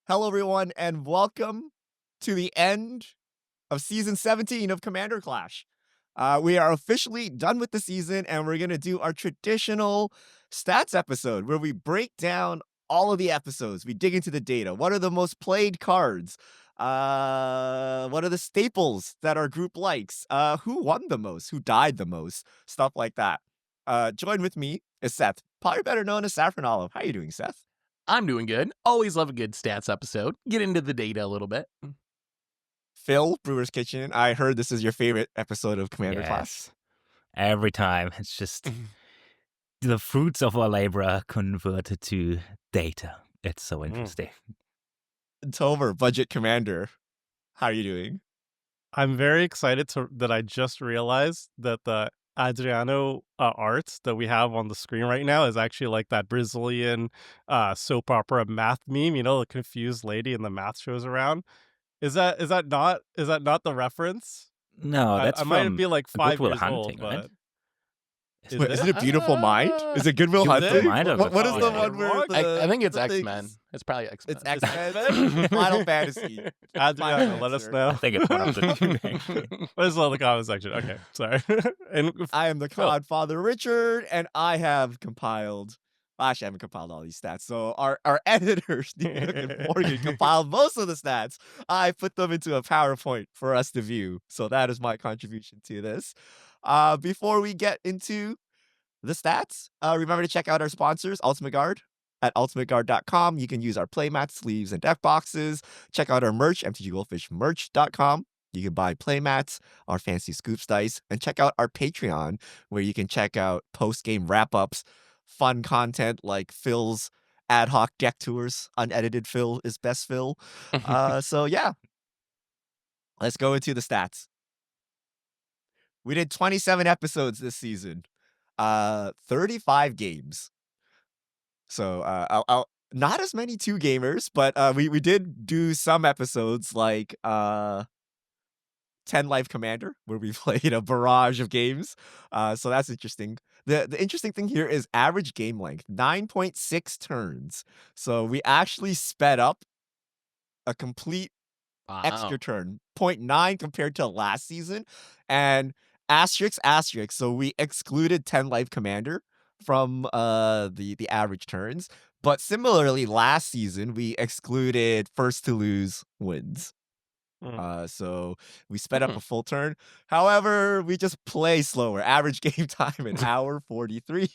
Hello, everyone, and welcome to the end of season 17 of Commander Clash. We are officially done with the season, and we're going to do our traditional stats episode where we break down all of the episodes. We dig into the data. What are the most played cards? What are the staples that our group likes? Who won the most? Who died the most? Stuff like that. Join with me is Seth, probably better known as Saffron Olive. How you doing, Seth? I'm doing good. Always love a good stats episode. Get into the data a little bit. Phil, Brewer's Kitchen. I heard this is your favorite episode of Commander Clash. Yes. Every time. It's just the fruits of our labor are converted to data. It's so interesting. Tomer, Budget Commander. How are you doing? I'm very excited that I just realized that the Adriano art that we have on the screen right now is actually like that Brazilian soap opera math meme. You know, the confused lady and the math shows around. Is that not the reference? No, that's I might from be like Good 5 Will years Hunting, old, right? but Wait, is it a Beautiful Mind? Is it Goodwill Good Will Hunting? Mind of What is the Hunting. one where the, I think it's the X-Men. things- It's probably X-Men. It's X-Men. Final Fantasy. Adriano, let us answer. know. I think it's one of the two, actually. Let us know in the comment section. Okay, sorry. And I am the Godfather Richard, and I have compiled. Actually, I haven't compiled all these stats. So our editors, Nick and Morgan, compiled most of the stats. I put them into a PowerPoint for us to view. So that is my contribution to this. Before we get into the stats, remember to check out our sponsors, Ultimate Guard. At ultimateguard.com, you can use our playmat sleeves and deck boxes. Check out our merch, mtggoldfishmerch.com. You can buy playmats, our fancy scoops dice, and check out our Patreon, where you can check out post-game wrap-ups, fun content like Phil's ad hoc deck tours. Unedited Phil is best Phil. So yeah, let's go into the stats. We did 27 episodes this season, 35 games. So I'll not as many 2-gamers, but we did do some episodes like 10 Life Commander, where we played a barrage of games. So that's interesting. The interesting thing here is average game length, 9.6 turns. So we actually sped up a complete extra turn, 0.9 compared to last season. And asterisk. So we excluded 10 Life Commander from the average turns. But similarly, last season we excluded first to lose wins. So we sped up a full turn. However, we just play slower. Average game time an hour 43.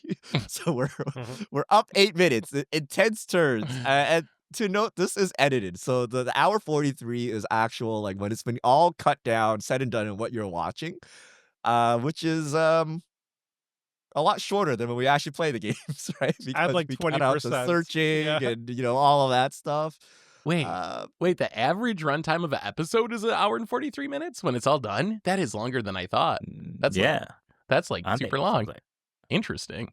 So we're up 8 minutes. Intense turns. And to note, this is edited. So the hour 43 is actual, like when it's been all cut down, said and done, and what you're watching. Which is a lot shorter than when we actually play the games, right? Because like we cut out the 20%. searching Yeah. and all of that stuff. Wait, the average runtime of an episode is 1 hour and 43 minutes when it's all done? That is longer than I thought. That's yeah. like I think super it's long. like- Interesting.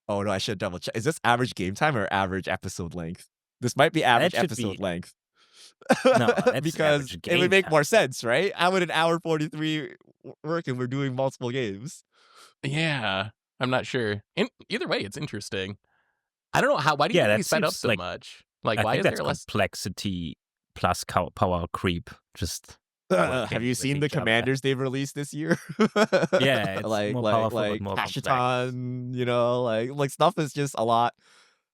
Oh no, I should double check. Is this average game time or average episode length? This might be average should episode be- length. No, that's because average it game would make time. more sense, right? How would an hour 43 work and we're doing multiple games? Yeah, I'm not sure. Either way, it's interesting. I don't know why do you Yeah, think we that sped up seems so like- much? Like, I why think is that's there less? complexity plus power creep. Just Have you with seen the each other. commanders they've released this year? Yeah, it's like more like powerful, but like more Kashitan, like stuff is just a lot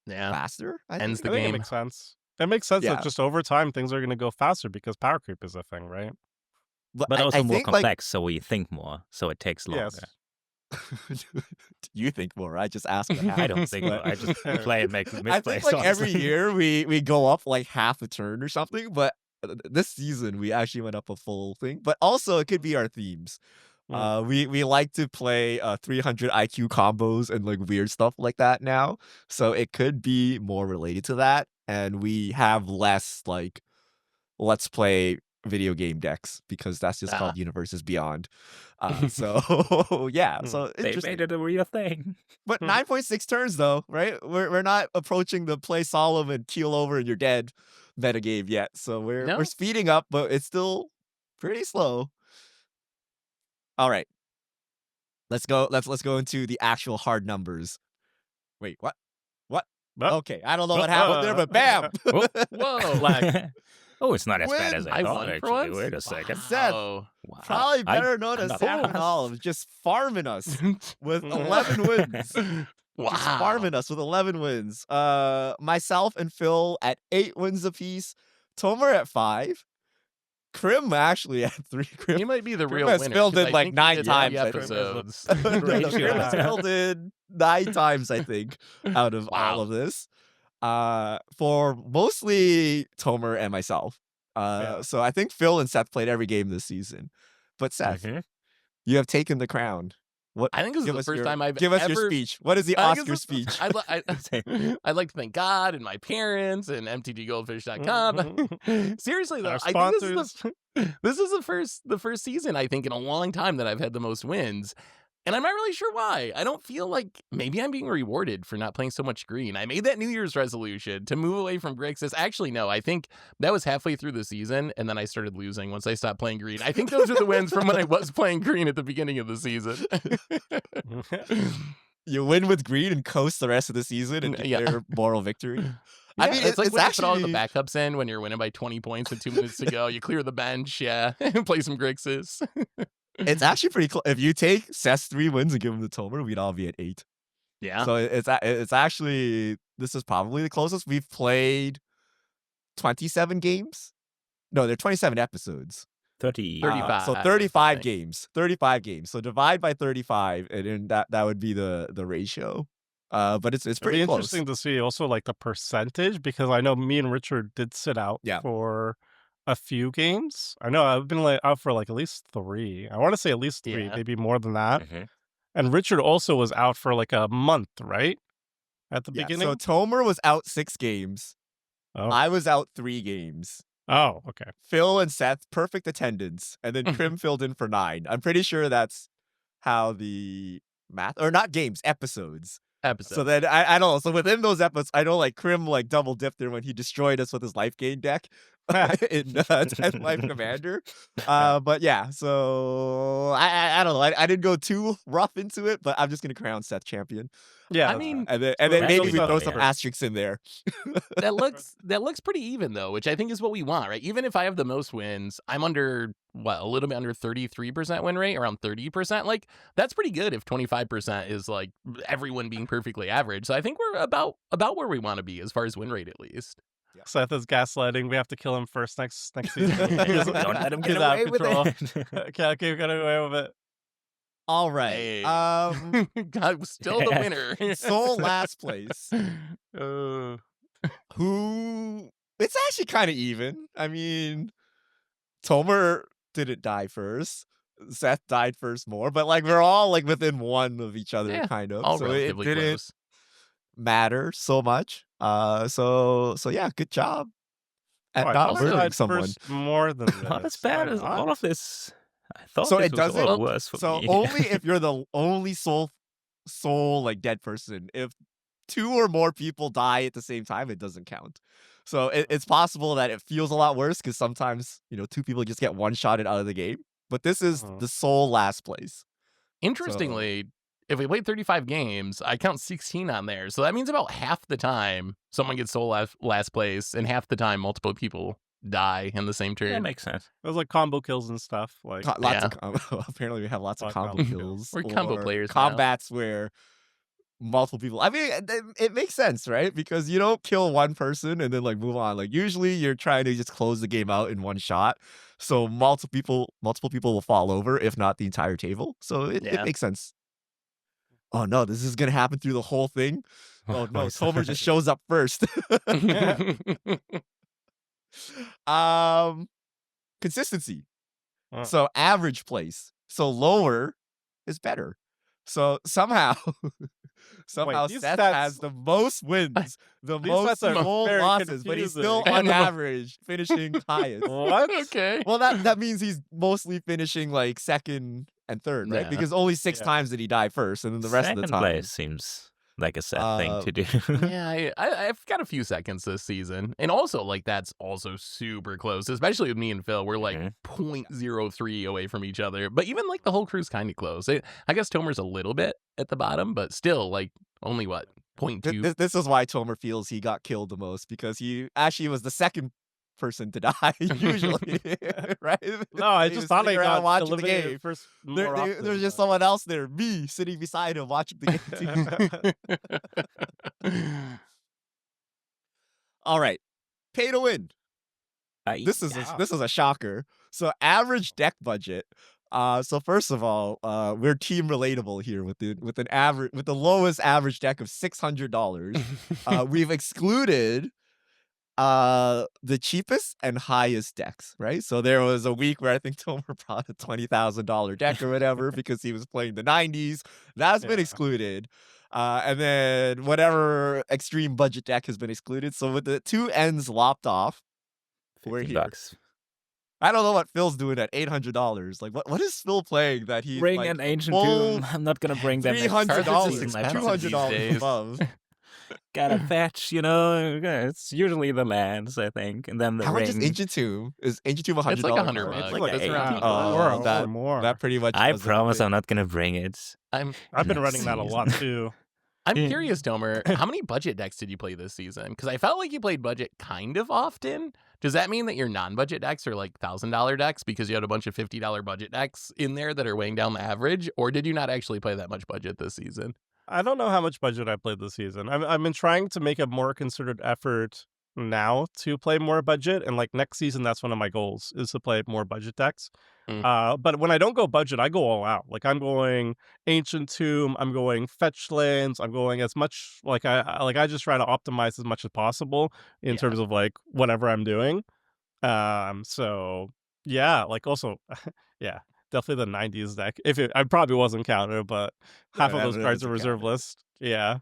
Yeah, faster. I Ends think. the I think game. it makes sense. It makes sense Yeah. that just over time things are going to go faster because power creep is a thing, right? But also I more think, like, complex, so we think more, so it takes longer. Yes. you think more? I just ask. What I don't happens, think but- so. I just play and make I misplays. think like every honestly. year we go up like half a turn or something, but this season we actually went up a full thing. But also it could be our themes. We like to play 300 IQ combos and like weird stuff like that now, so it could be more related to that, and we have less like let's play video game decks because that's just called Universes Beyond. So yeah, so They interesting. made it a real thing. But 9.6 turns though, right? We're not approaching the play solemn and keel over and you're dead metagame yet. So we're No? speeding up, but it's still pretty slow. All right. Let's go into the actual hard numbers. Wait, what? Oh, Okay, I don't know what happened there, but bam! Oh, Whoa. flag. Oh, it's not as bad as I I thought, won for actually. once? Wait a second. Seth, Wow. Wow. Probably better known I'm as not Seth bad. and Olive, just farming us with 11 wins. Wow. Just farming us with 11 wins. Myself and Phil at 8 wins apiece. Tomer at 5. Krim actually at 3. He might be the Krim real has winner. filled 'cause in I like think he 9 did 3 times, I think. episodes. No, Great Krim has job. filled in 9 times, I think, out of all Wow. of this. For mostly Tomer and myself. Yeah. So I think Phil and Seth played every game this season. But Seth, Mhm. you have taken the crown. What? I think this is Give the us first your, time I've give us your ever. speech. What is the I think Oscar it's speech? I'd like to thank God and my parents and mtggoldfish.com. Seriously though, Our I think sponsors. this is the first season I think in a long time that I've had the most wins. And I'm not really sure why. I don't feel like maybe I'm being rewarded for not playing so much green. I made that New Year's resolution to move away from Grixis. Actually, no, I think that was halfway through the season, and then I started losing once I stopped playing green. I think those are the wins from when I was playing green at the beginning of the season. You win with green and coast the rest of the season and Yeah. declare moral victory. I mean, it's like it's when you put all the actually backups in when you're winning by 20 points with 2 minutes to go. You clear the bench, yeah, play some Grixis. it's actually pretty close. If you take Seth's 3 wins and give him the Tomer, we'd all be at 8. Yeah. So it's actually, this is probably the closest we've played. 27 games. No, they're 27 episodes. 30. 35. So I 35 think. games. 35 games. So divide by 35, and then that would be the ratio. But it's It'd pretty be close. interesting to see also like the percentage, because I know me and Richard did sit out Yeah. for a few games. I know I've been out for like at least 3. I want to say at least 3, Yeah. maybe more than that. Mhm. And Richard also was out for like a month, right? At the Yeah, beginning. so Tomer was out 6 games. Oh. I was out 3 games. Oh, okay. Phil and Seth, perfect attendance. And then Krim filled in for 9. I'm pretty sure that's how the math, or not games, episodes. Episode. So then I don't know. So within those episodes, I know like Krim like double dipped there when he destroyed us with his life gain deck in 10th Life Commander. But yeah, so I don't know. I didn't go too rough into it, but I'm just gonna crown Seth champion. Yeah. I mean, And then Right. maybe we Yeah. throw some asterisks in there. that looks pretty even though, which I think is what we want, right? Even if I have the most wins, I'm under a little bit under 33% win rate, around 30%. Like that's pretty good if 25% is like everyone being perfectly average. So I think we're about where we want to be as far as win rate at least. Seth is gaslighting. We have to kill him first next season. Don't let him get He's out away of with control. it. Okay, we got away with it. All right. Hey. Um, Still the winner. Soul last place. Uh, Who? It's actually kind of even. I mean, Tomer didn't die first. Seth died first more, but like we're all like within 1 of each other, Yeah, kind of. all So it relatively didn't close. matter so much. So yeah, good job at Oh, I not thought also- murdering I'd someone. first more than this. Not as bad as all of this. I thought So this it was a doesn't- lot worse for So me. only if you're the only soul like dead person. If 2 or more people die at the same time, it doesn't count. So it's possible that it feels a lot worse because sometimes 2 people just get one-shotted out of the game. But this is Mhm. the sole last place. Interestingly, if we played 35 games, I count 16 on there. So that means about half the time someone gets sole last place, and half the time multiple people die in the same turn. That makes sense. There's like combo kills and stuff. Like Lots of apparently we have lots of Lot of combo combo kills. We're combo or players now. combats where multiple people. I mean, it makes sense, right? Because you don't kill one person and then like move on. Like usually you're trying to just close the game out in one shot. So multiple people will fall over, if not the entire table. So it Yeah. makes sense. Oh no, this is gonna happen through the whole thing. Oh no, Tomer just shows up first. Consistency. So average place. So lower is better. So somehow these Seth stats- has the most wins, the These most stats are full very losses, but he's still confusing. on average finishing highest. What? Okay. Well, that means he's mostly finishing like second and third, right? Yeah. Because only 6 Yeah. times did he die first, and then the rest Second of the time. place seems like a sad thing to do. Yeah, I've got a few seconds this season. And also, like, that's also super close, especially with me and Phil. We're like Mhm. 0.03 away from each other. But even, like, the whole crew's kind of close. I guess Tomer's a little bit at the bottom, but still, like, only what? 0.2. This is why Tomer feels he got killed the most, because he actually was the second person to die usually, right? No, I He just was thought I sitting around got watching the eliminated game. first. There's just someone else there, me, sitting beside him watching the game too. All right, pay to win. This is a shocker. So average deck budget. So first of all, we're team relatable here with the lowest average deck of $600. We've excluded the cheapest and highest decks, right? So there was a week where I think Tomer brought a $20,000 deck or whatever because he was playing the 90s. That's been excluded. And then whatever extreme budget deck has been excluded. So with the two ends lopped off, we're here. $15. I don't know what Phil's doing at $800. Like, what is Phil playing that he's Bring like an ancient full tomb. I'm not gonna bring that. next $300, Carthage is season, I expensive promise. these $200 days. above? Gotta fetch, it's usually the lands, I think, and then the How much ring. is Ancient Tomb? Is Ancient Tomb $100? It's like $100 card? bucks. It's like It's $80. around Oh, $80. or more. That pretty much. I does it. promise I'm not gonna bring it. I'm I've been next running that a lot season. too. I'm curious, Tomer, how many budget decks did you play this season? Because I felt like you played budget kind of often. Does that mean that your non-budget decks are like $1,000 decks because you had a bunch of $50 budget decks in there that are weighing down the average? Or did you not actually play that much budget this season? I don't know how much budget I played this season. I've been trying to make a more concerted effort now to play more budget, and like next season, that's one of my goals is to play more budget decks. But when I don't go budget, I go all out. Like I'm going Ancient Tomb, I'm going fetch lands, I'm going as much I just try to optimize as much as possible in terms of like whatever I'm doing. So yeah, like also yeah, definitely the 90s deck. I probably wasn't counted, but half of those cards are reserve list. Yeah.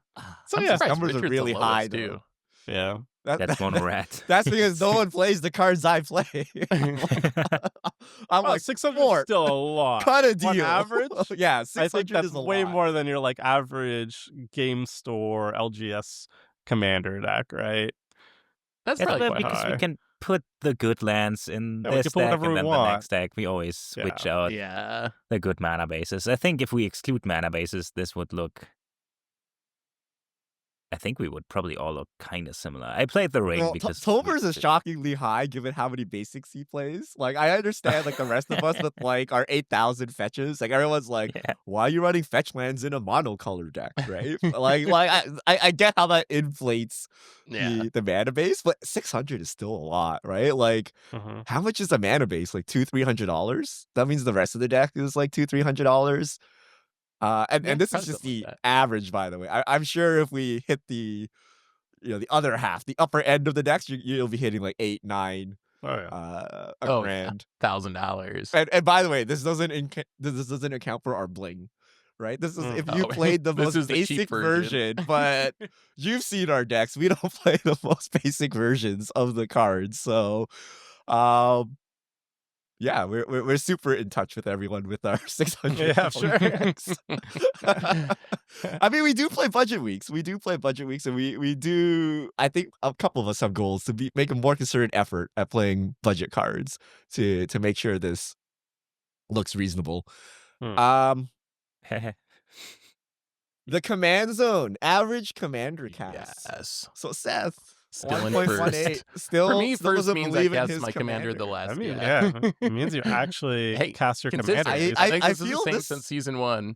So I'm yeah, surprised numbers are Richard's the really high lowest, too. too. Yeah. That's one rat. That's because no one plays the cards I play. I'm like 600 4. is still a lot. Cut a On deal. average, Yeah, I 600 think that's is a way lot. more than your like average game store LGS commander deck, right? That's It's probably good quite because high. we can put the good lands in Yeah, we this can put deck, whatever and we then the want. next deck we always switch out Yeah. the good mana bases. I think if we exclude mana bases, this would look. I think we would probably all look kind of similar. I played the ring Well, because Tomer's is shockingly high given how many basics he plays. Like, I understand, like, the rest of us with, like, our 8,000 fetches. Like, everyone's like, Yeah. why are you running fetch lands in a monocolor deck, right? I get how that inflates Yeah. the mana base, but 600 is still a lot, right? Like, how much is a mana base? Like, $200-$300? That means the rest of the deck is, like, $200-$300? And this is probably just something the like average, by the way. I'm sure if we hit the other half, the upper end of the decks, you'll be hitting like 8, 9, Oh yeah. a grand. $1,000. And by the way, this doesn't account for our bling, right? This is if you Oh, played the this most is the cheap basic version. version, but you've seen our decks. We don't play the most basic versions of the cards, so yeah, we're super in touch with everyone with our 600. Yeah, sure. decks. I mean, we do play budget weeks. And we do. I think a couple of us have goals to make a more concerted effort at playing budget cards to make sure this looks reasonable. The command zone average commander cast. Yes. So Seth. Still in 1.18. first. Still, For me, still first doesn't means I believe in cast his my commander the last. I mean, yeah. yeah. It means you actually Hey, cast your commander. Consistency. I- I think I this is feel the same this- since season 1.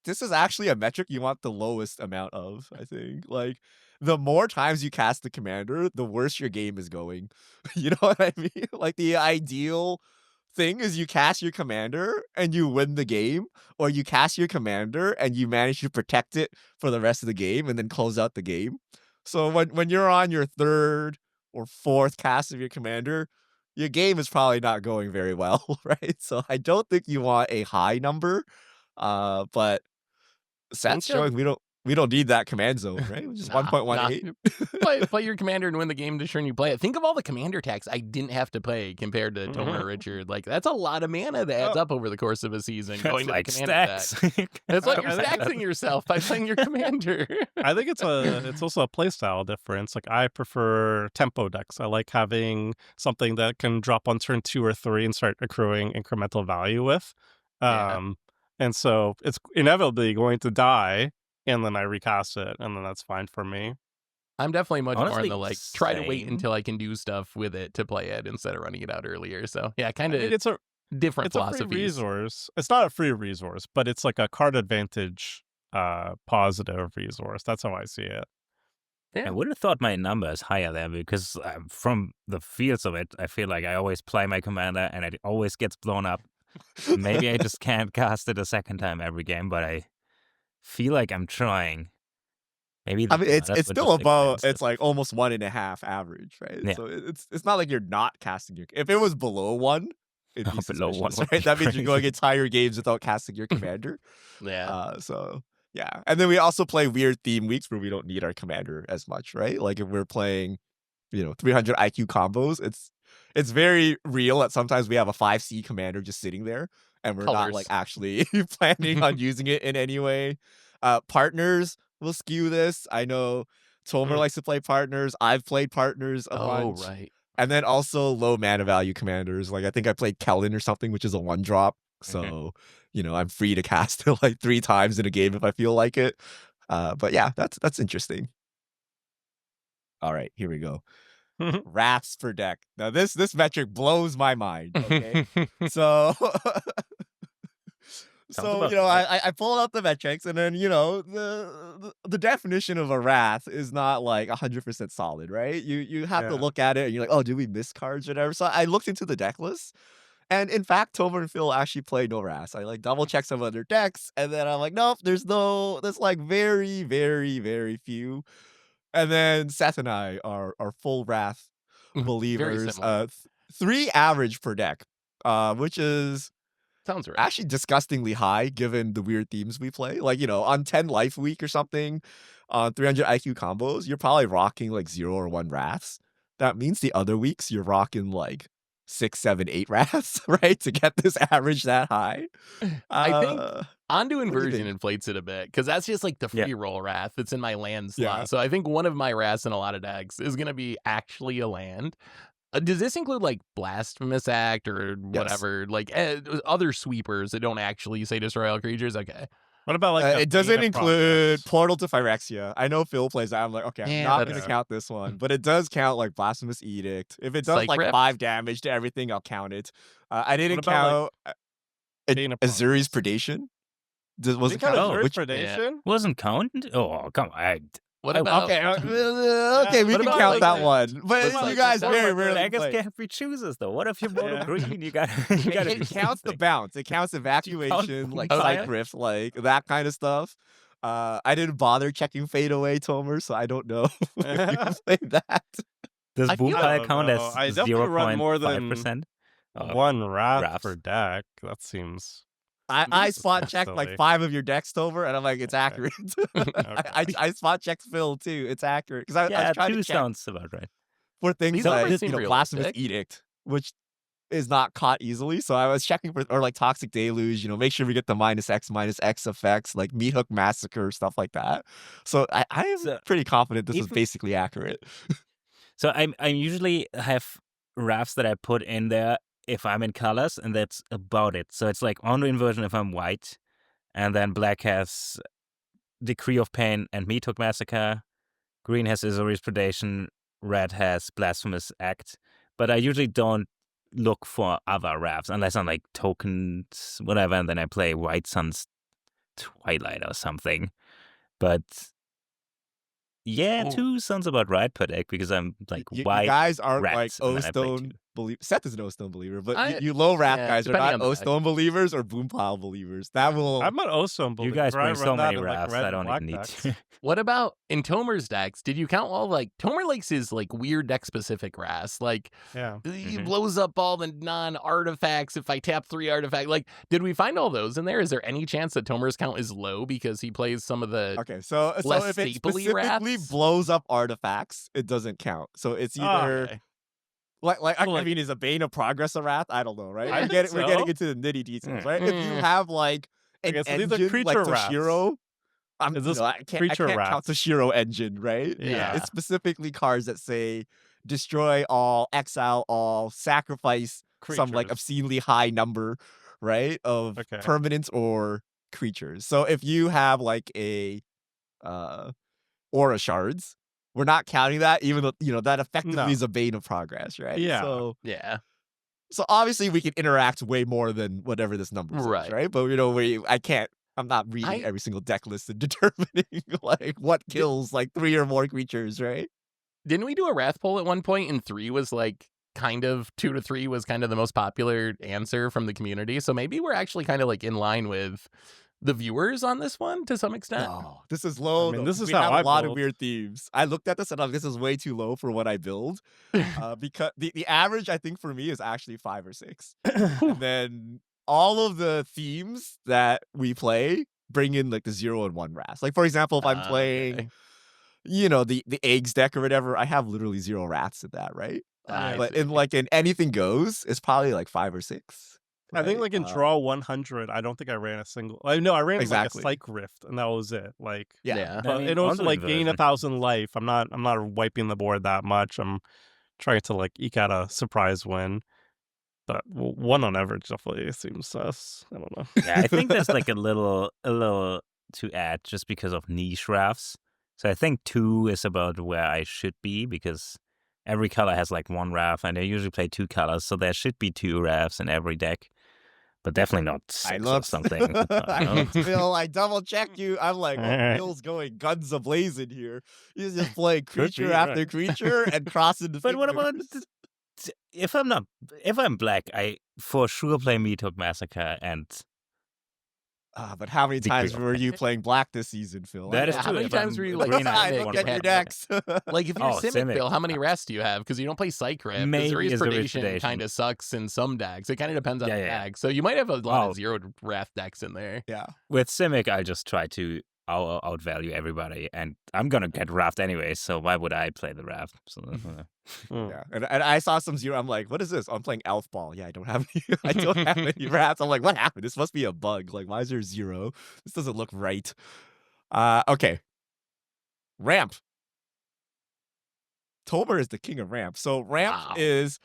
This is actually a metric you want the lowest amount of, I think. Like, the more times you cast the commander, the worse your game is going. You know what I mean? Like, the ideal thing is you cast your commander and you win the game, or you cast your commander and you manage to protect it for the rest of the game and then close out the game. So when you're on your 3rd or 4th cast of your commander, your game is probably not going very well, right? So I don't think you want a high number, but Seth's Think of- showing we don't need that command zone, right? Just Nah, 1.18. play your commander and win the game to turn you play it. Think of all the commander attacks I didn't have to play compared to Tomer or Richard. Like, that's a lot of mana that adds up over the course of a season. Going That's like to the commander stacks. deck. It's like you're I think staxing yourself by playing your commander. I think it's also a playstyle difference. Like I prefer tempo decks. I like having something that can drop on turn 2 or 3 and start accruing incremental value with. Yeah. And so it's inevitably going to die and then I recast it, and then that's fine for me. I'm definitely much more on Honestly, the try to wait same. until I can do stuff with it to play it instead of running it out earlier. So yeah, kind I mean, of it's a different free philosophies. resource. It's not a free resource, but it's like a card advantage positive resource. That's how I see it. I would have thought my number is higher there because from the feels of it, I feel like I always play my commander and it always gets blown up. Maybe I just can't cast it a second time every game, but I feel like I'm trying. Maybe I mean, that's it's what still just above. explains It's like almost 1.5 average, right? Yeah. So it's not like you're not casting your. If it was below 1, it'd be Below 1 suspicious, would right? be That means you're going crazy. entire games without casting your commander. Yeah. So yeah, and then we also play weird theme weeks where we don't need our commander as much, right? Like if we're playing, 300 IQ combos, it's very real that sometimes we have a 5C commander just sitting there and we're not like Colors. actually planning on using it in any way. Partners will skew this. I know Tomer likes to play partners. I've played partners a Oh, bunch. right. And then also low mana value commanders. Like I think I played Kellen or something, which is a 1-drop. So, I'm free to cast it like 3 times in a game if I feel like it. But yeah, that's interesting. All right, here we go. Wraths per deck. Now this metric blows my mind. Okay, so about right. I pulled up the metrics, and then the definition of a wrath is not like 100% solid, right? You have to Yeah. look at it, and you're like, oh, did we miss cards or whatever? So I looked into the deck list, and in fact, Tomer and Phil actually play no wraths. I like double checked some of their decks, and then I'm like, nope, there's like very, very, very few. And then Seth and I are full wrath Very believers. similar. 3 average per deck, which is Sounds right. actually disgustingly high given the weird themes we play. Like, on 10 life week or something, on 300 IQ combos, you're probably rocking like 0 or 1 wraths. That means the other weeks you're rocking like 6, 7, 8 wraths, right? To get this average that high. I think Ondu do you Inversion think? inflates it a bit because that's just like the Yeah. free roll wrath that's in my land slot. Yeah. So I think one of my wraths in a lot of decks is going to be actually a land. Does this include like Blasphemous Act or whatever, like other sweepers that don't actually say destroy all creatures? Okay. What about like it doesn't Athena include Projects? Portal to Phyrexia. I know Phil plays that. I'm like, okay, I'm Yeah, not going to that's- count this one, but it does count like Blasphemous Edict. If it does Psych like Rep? 5 damage to everything, I'll count it. I didn't What about, count Athena Azuri's Projects? Predation. Was You it count count? Oh, Azuri's Which, Predation? Wasn't counted? Oh, come on. What Oh, about okay, we What can about, count like, that the- one. But what's you like guys the- very like the rarely Beggars play. can't be choosers though. What if you're mono Yeah. green? You got you got to It counts the bounce. It counts evacuation, like Boomfire? Psych Rift, like that kind of stuff. I didn't bother checking Fade Away, Tomer, so I don't know if you played that. Does I feel- Boomfire I count don't as know. I definitely run more than 0.5%? One wrath Wraths. per deck. That seems. I This is spot kinda checked like silly. 5 of your decks, Tomer, and I'm like, it's Okay. accurate. I spot checked Phil too. It's accurate because I Yeah, was trying 2 to check sounds about right. for things These numbers like seem Blasphemous realistic. Edict, which is not caught easily. So I was checking for, or like Toxic Deluge. Make sure we get the -X effects, like Meat Hook Massacre, stuff like that. So I am So, pretty confident this is even- basically accurate. So I usually have wraths that I put in there if I'm in colors, and that's about it. So it's like Ondu Inversion if I'm white, and then black has Decree of Pain and Meat Hook Massacre. Green has Azuri's Predation. Red has Blasphemous Act. But I usually don't look for other wraths unless I'm like tokens, whatever, and then I play White Sun's Twilight or something. But yeah, Oh. 2 sounds about right per deck because I'm like You white. guys aren't like rats, and then I play O-Stone 2. believer. Seth is an O-Stone believer, but I- you low wrath yeah, guys are depending not on the deck. O-Stone believers or Boom Pile believers. That will. I'm an Ozone You believer. guys I bring so run that many in, like, wraths, red I and don't black even need decks. to. What about in Tomer's decks? Did you count all like Tomer likes his like weird deck specific wraths? Like Yeah. he Mhm. blows up all the non artifacts if I tap 3 artifacts. Like, did we find all those in there? Is there any chance that Tomer's count is low because he plays some of the Okay, so less if it stapley specifically wraths? blows up artifacts, it doesn't count. So it's Oh, either Okay. I Well, like- mean, is a Bane of Progress a wrath? I don't know, right? I We're think getting so. into the nitty details, Mm. right? If you have like an Okay, so these are engine creature like wraths. Toshiro, Is this I can't creature count wraths? Toshiro engine, right? Yeah. It's specifically cards that say destroy all, exile all, sacrifice some like Creatures. obscenely high number, right? Of Okay. permanents or creatures. So if you have like a aura shards. We're not counting that, even though that effectively No. is a bane of progress, right? Yeah. Yeah. So obviously we can interact way more than whatever this number says, Right. right? But I'm not reading every single deck list and determining like what kills like 3 or more creatures, right? Didn't we do a Wrath poll at one point, and 3 was like kind of 2 to 3 was kind of the most popular answer from the community? So maybe we're actually kind of like in line with the viewers on this one to some extent. No, this is low. I mean, though, this 'cause is we how have I a lot of build. weird themes. I looked at this and I'm like, this is way too low for what I build. Because the average I think for me is actually 5 or 6. And then all of the themes that we play bring in like the 0 and 1 wraths. Like for example, if I'm playing, Okay. the eggs deck or whatever, I have literally 0 wraths in that, right? I But see. in anything goes, it's probably like 5 or 6. I think right? like in draw 100, I don't think I ran a single. I know I ran Exactly. like a Psych Rift, and that was it. Like, Yeah. but it also like gain 1,000 life. I'm not wiping the board that much. I'm trying to like eke out a surprise win. But 1 on average definitely seems sus. I don't know. Yeah, I think there's like a little to add just because of niche rafts. So I think 2 is about where I should be because every color has like 1 raft, and they usually play 2 colors, so there should be 2 rafts in every deck. But definitely not 6 I or looked. something. Phil, I double checked you. I'm like, Alright. Phil's going guns ablazing here. He's just playing creature be, after right. creature and crossing the But what about fingers. if I'm black, I for sure play Meathook Massacre, and But how many Big times deal. were you playing black this season, Phil? That is How true. many If times I'm were you like green, I I look want at to your play- decks. Like if you're Oh, Simic, Simic. Bill, how many rests do you have? Because you don't play Psych Rift. Maybe The Zuri's it's a Predation Predation. kind of sucks in some decks. It kind of depends on Yeah, the yeah. deck. So you might have a lot Oh. of 0 Wrath decks in there. Yeah. With Simic, I just try to outvalue everybody, and I'm gonna get raft anyway. So why would I play the raft? So, Yeah. And I saw some 0. I'm like, what is this? I'm playing Elf Ball. Yeah, I don't have any. I don't have any wraps. I'm like, what happened? This must be a bug. Like, why is there 0? This doesn't look right. Okay. Ramp. Tomer is the king of ramp. So ramp Wow. is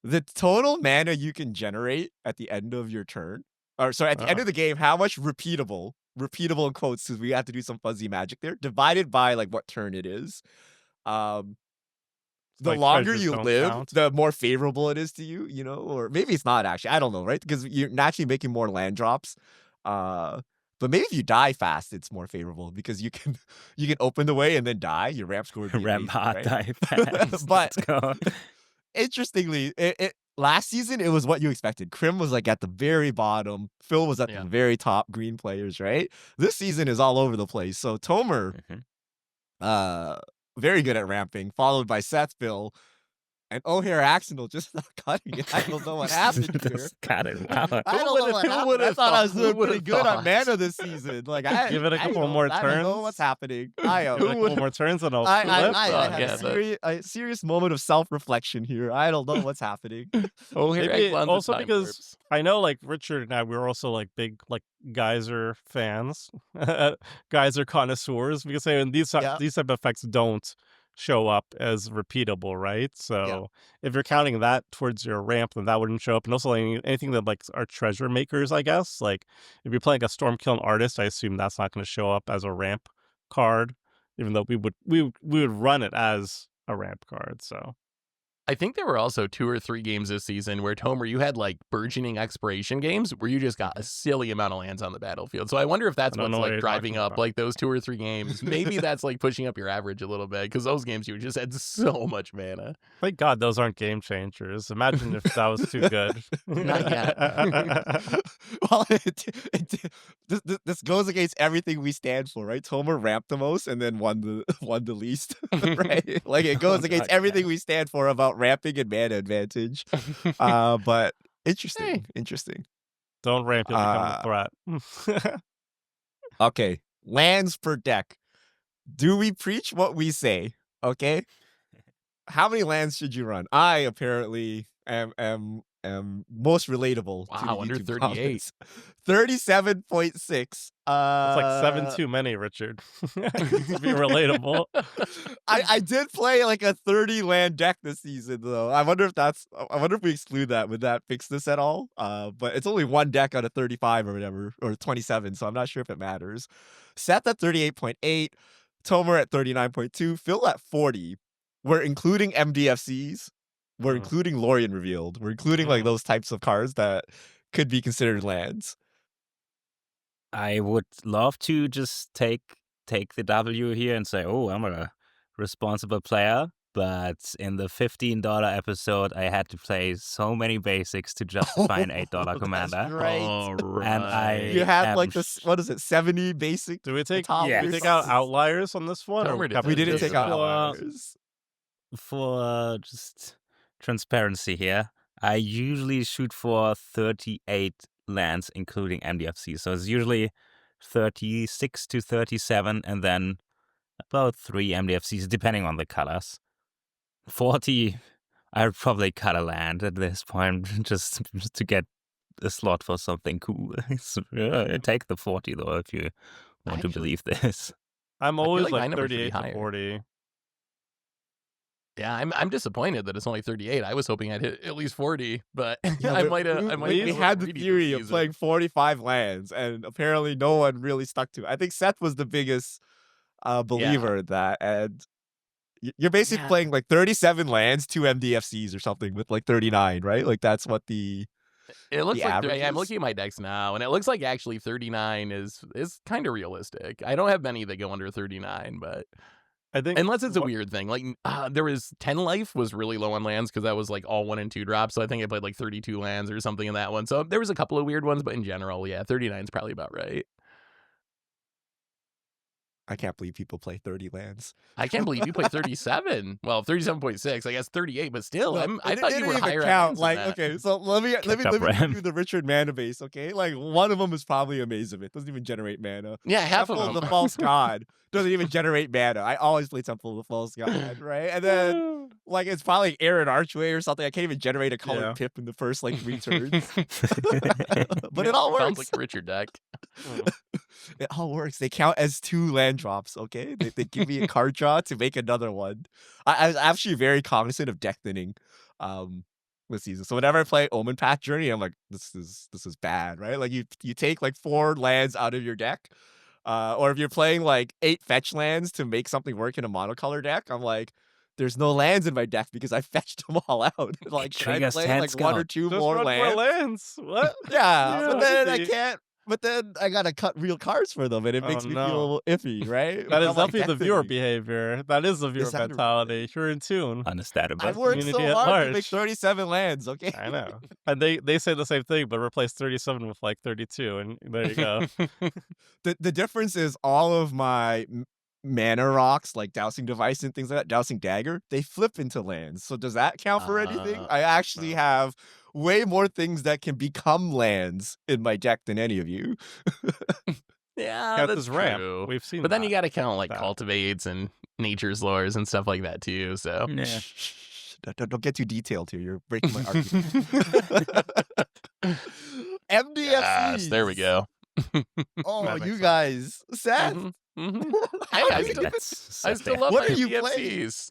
the total mana you can generate at the end of your turn. Or sorry, at the end of the game, how much repeatable in quotes, because we have to do some fuzzy magic there, divided by like what turn it is. The Like, longer treasures you don't live, count? the more favorable it is to you, or maybe it's not actually. I don't know, right? Because you're naturally making more land drops. But maybe if you die fast, it's more favorable because you can open the way and then die. Your ramp score would be ramp amazing, hard, right? die fast. But- Let's go. Interestingly, it last season it was what you expected. Krim was like at the very bottom. Phil was at Yeah. the very top. Green players, right? This season is all over the place. So Tomer, Mhm. very good at ramping, followed by Seth, Phil, and O'Hare Axel just not cutting it. I don't know what happened here. Just got it. Wow. I don't know what who happened. would've I thought I was thought- doing who would've pretty good on thought? mana this season. Like, Give it a couple more I don't know turns. what's happening. Give it a couple more turns and I'll I flip. had Yeah, a serious moment of self-reflection here. I don't know what's happening. Oh, here Maybe Eggplant also the time because warps. I know like Richard and I, we're also like big like geyser fans, geyser connoisseurs, because these Yeah. these type of effects don't show up as repeatable, right? So if you're counting that towards your ramp, then that wouldn't show up. And also like, anything that like are treasure makers, I guess. Like if you're playing a Stormkiln Artist, I assume that's not going to show up as a ramp card, even though we would run it as a ramp card. So I think there were also 2 or 3 games this season where Tomer, you had like burgeoning expiration games where you just got a silly amount of lands on the battlefield. So I wonder if that's I don't what's know what like you're driving talking up about. like those 2 or 3 games. Maybe that's like pushing up your average a little bit because those games you just had so much mana. thank God those aren't game changers. Imagine if that was too good. Not yet. Well, this goes against everything we stand for, right? Tomer ramped the most and then won the least, right? Like it goes against Not everything we stand for about ramping and mana advantage. But interesting, interesting. Don't ramp, you'll become a threat. Okay, lands per deck. Do we preach what we say? Okay. How many lands should you run? I apparently am most relatable. to Wow, the under YouTube 38. comments. 37.6. That's like 7 too many, Richard. To be relatable. I did play like a 30 land deck this season though. I wonder if we exclude that. Would that fix this at all? But it's only one deck out of 35 or whatever, or 27, so I'm not sure if it matters. Seth at 38.8. Tomer at 39.2, Phil at 40. We're including MDFCs. We're including Lorien Revealed. We're including like those types of cards that could be considered lands. I would love to just take the W here and say, oh, I'm a responsible player. But in the $15 episode, I had to play so many basics to justify an $8 commander. That's right. All right. And I You had am like this, what is it, 70 basic? Do we take top Yeah. do we lists? take out outliers on this one? Tomer have We didn't just take out about- outliers. for just transparency here, I usually shoot for 38 lands, including MDFC. So it's usually 36 to 37, and then about 3 MDFCs, depending on the colors. 40, I would probably cut a land at this point just to get a slot for something cool. Take the 40, though, if you want to believe this. I'm feel always like my like numbers should be 38 to higher. 40. Yeah, I'm disappointed that it's only 38. I was hoping I'd hit at least 40, but Yeah, I but might have. we had the theory of playing 45 lands, and apparently no one really stuck to it. I think Seth was the biggest believer in that, and you're basically Yeah. playing like 37 lands, 2 MDFCs or something with like 39, right? Like that's what the It looks the like averages. I'm looking at my decks now, and it looks like actually 39 is kind of realistic. I don't have many that go under 39, but I think unless it's a what- weird thing, like there was 10 life was really low on lands because that was like all 1 and 2 drops. So I think I played like 32 lands or something in that one. So there was a couple of weird ones, but in general, yeah, 39 is probably about right. I can't believe people play 30 lands. I can't believe you play 37. Well, 37.6, I guess 38, but still, No, I it thought you didn't were even higher. count. Like, okay, so let me Catch up, give Ram. you the Richard mana base, okay? Like one of them is probably a Maze of It. Doesn't even generate mana. Yeah, half of Temple them. of the False God doesn't even generate mana. I always play Temple of the False God, right? And then like it's probably Aaron Archway or something. I can't even generate a colored Yeah. pip in the first like 3 turns. But it all Sounds works. like a Richard deck. It all works. They count as 2 land drops, okay? They give me a card draw to make another one. I was actually very cognizant of deck thinning this season. So whenever I play Omen Path Journey, I'm like, this is bad, right? Like you take like 4 lands out of your deck. Or if you're playing like 8 fetch lands to make something work in a monocolor deck, I'm like, there's no lands in my deck because I fetched them all out. Like, can I Triggers play Hand like 1 or Scout. 2 Just more run lands? lands. What? Yeah, Yeah, but then I see. can't. But then I gotta cut real cards for them, and it Oh, makes me no. feel iffy, right? That is I'm like, definitely the viewer deck behavior. That is the viewer that a- mentality. You're in tune. Understandable. I've worked community so at hard to make large. 37 lands, okay? I know. And they say the same thing, but replace 37 with like 32, and there you go. The difference is all of my mana rocks, like Dowsing Device and things like that, Dowsing Dagger, they flip into lands. So does that count for anything? I actually no. have way more things that can become lands in my deck than any of you. Yeah, Count that's this ramp. true. We've seen But then you that. got to count like That. cultivates and nature's lores and stuff like that too. So Yeah. Shh, don't get too detailed here. You're breaking my argument. MDFCs. Yes, there we go. Oh, That makes you sense. guys. Seth, Mhm, mhm. Hey, I still, That's I still fair. love What my are you MDFCs.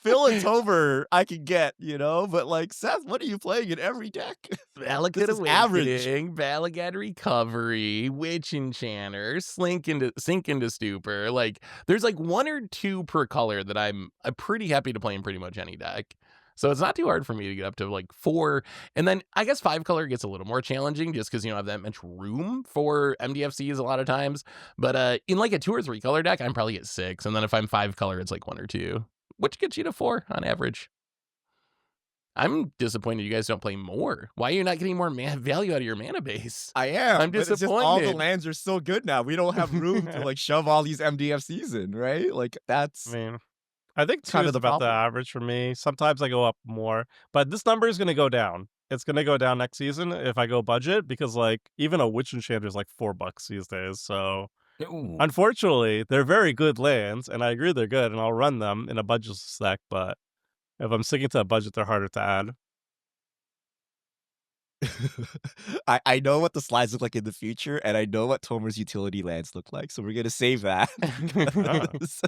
Phil and Tomer, I can get, but like Seth, what are you playing in every deck? Valakut is average. Awakening, Balagad Recovery, Witch Enchanter, Sink into Stupor. Like, there's like 1 or 2 per color that I'm pretty happy to play in pretty much any deck. So it's not too hard for me to get up to like 4. And then I guess 5 color gets a little more challenging just because you don't have that much room for MDFCs a lot of times. But in like a 2 or 3 color deck, I'm probably at 6. And then if I'm 5 color, it's like 1 or 2, which gets you to 4 on average. I'm disappointed you guys don't play more. Why are you not getting more value out of your mana base? I am. I'm but it's just all the disappointed. lands are so good now. We don't have room to like shove all these MDFCs in, right? Like that's I mean, I think 2 kind of is the about the problem. average for me. Sometimes I go up more, but this number is going to go down. It's going to go down next season if I go budget because like even a Witch Enchanter is like $4 these days. So Ooh. unfortunately, they're very good lands, and I agree they're good, and I'll run them in a budget stack. But if I'm sticking to a budget, they're harder to add. I know what the slides look like in the future, and I know what Tomer's utility lands look like, so we're gonna save that. because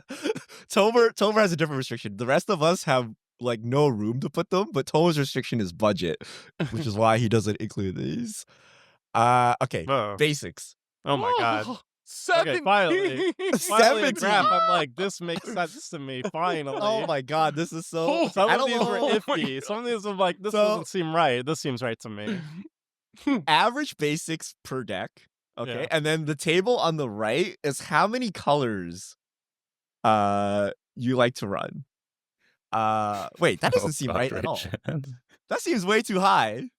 Tomer has a different restriction. The rest of us have like no room to put them, but Tomer's restriction is budget, which is why he doesn't include these. Okay, Oh, basics. oh my god. Okay, finally. Finally, a 70. graph. I'm like, this makes sense to me. Finally. Oh my god, this is so. Some I of don't these were know. iffy. Some of these I'm like, this So- doesn't seem right. This seems right to me. Average basics per deck. Okay, Yeah. and then the table on the right is how many colors you like to run. Wait, that doesn't seem God, right at all. Richard. That seems way too high.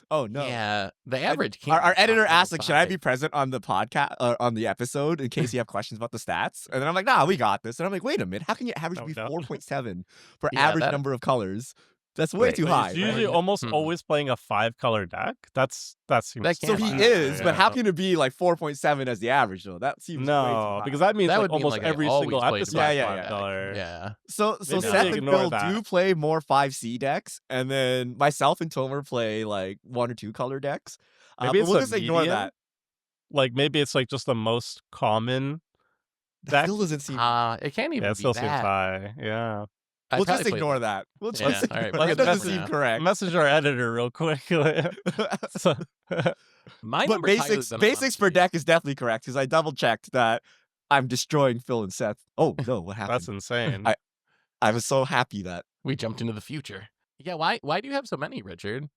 Oh no. Yeah, the average. can't Our be editor asked, 5.5. like, should I be present on the podcast on the episode in case you have questions about the stats? And then I'm like, nah, we got this. And I'm like, wait a minute, how can your average No be doubt. 4.7 for Yeah, average that- number of colors? That's way Wait, too But high. he's usually right? almost Hmm. always playing a 5-color deck. That seems That So can't he be is, high, but how yeah. can it be like 4.7 as the average though? That seems way too No, high. because that means That like would mean, almost like, I every always single played episode Yeah, is yeah, yeah. $5. Yeah. So Maybe Seth they and ignore Bill that. do play more 5C decks, and then myself and Tomer play like 1 or 2 color decks. Maybe But it's we'll a just ignore medium? that. Like maybe it's like just the most common That deck. still doesn't seem. It can't even Yeah, it be still seems that. high. Yeah. I'd We'll probably just play ignore the- that. We'll Yeah, just all right, ignore we'll that. get That doesn't that seem for now. correct. Message our editor real quick. So- My But number's higher basics than basics per honestly. deck is definitely correct because I double checked that I'm destroying Phil and Seth. Oh no, what happened? That's insane. I was so happy that We jumped into the future. Yeah, why do you have so many, Richard?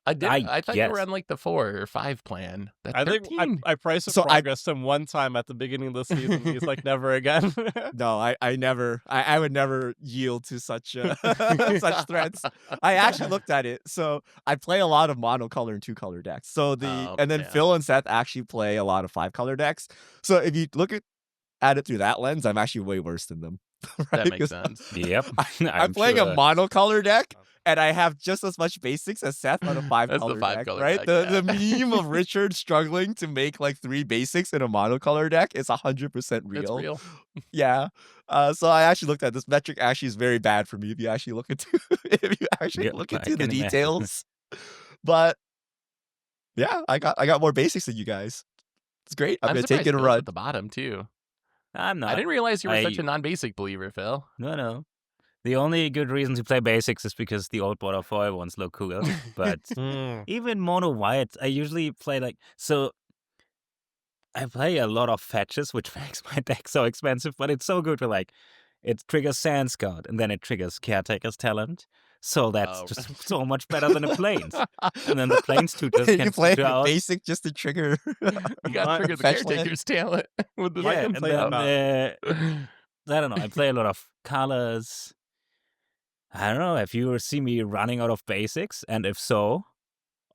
I thought you guess. were on like the 4 or 5 plan. That I think 13. I priced So I- progress him one time at the beginning of the season. He's like, never again. no, I would never yield to such such threats. I actually looked at it. So I play a lot of monocolor and 2-color decks. So and then yeah. Phil and Seth actually play a lot of 5-color decks. So if you look at it through that lens, I'm actually way worse than them. Right? That makes 'Cause sense. Yep. I'm playing a sure. monocolor deck, and I have just as much basics as Seth on a That's 5-color the deck, 5-color right? deck, The meme of Richard struggling to make like 3 basics in a monocolor deck is 100% real. It's real. Yeah. So I actually looked at this metric. Actually, is very bad for me if you actually look into Yep, look I into the can imagine. details. But yeah, I got more basics than you guys. It's great. I'm gonna surprised take it a Phil's run. at the bottom too. I'm not. I didn't realize you were such I- a non-basic believer, Phil. No. The only good reason to play basics is because the old border foil ones look cool. But Hmm. even mono white, I usually play I play a lot of fetches, which makes my deck so expensive, but it's so good for it triggers Sand Scout and then it triggers Caretaker's Talent. So that's Oh. just so much better than the planes. And then the planes tutors you can play tutor out. basic just to trigger. You got My to trigger the fetch land. caretaker's talent with the Yeah, can and play then about- I don't know. I play a lot of colors. I don't know if you see me running out of basics, and if so,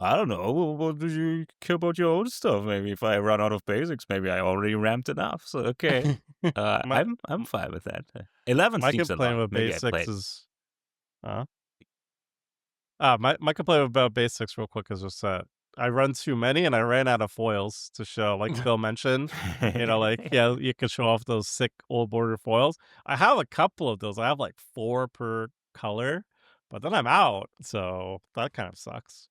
I don't know. What do you care about your own stuff? Maybe if I run out of basics, maybe I already ramped enough. So okay, My- I'm fine with that. 11 My seems a complaint lot. with Maybe I basics played. is, my complaint about basics real quick is just that I run too many and I ran out of foils to show. Like Phil mentioned, yeah, you can show off those sick old border foils. I have a couple of those. I have like 4 per color, but then I'm out. So that kind of sucks.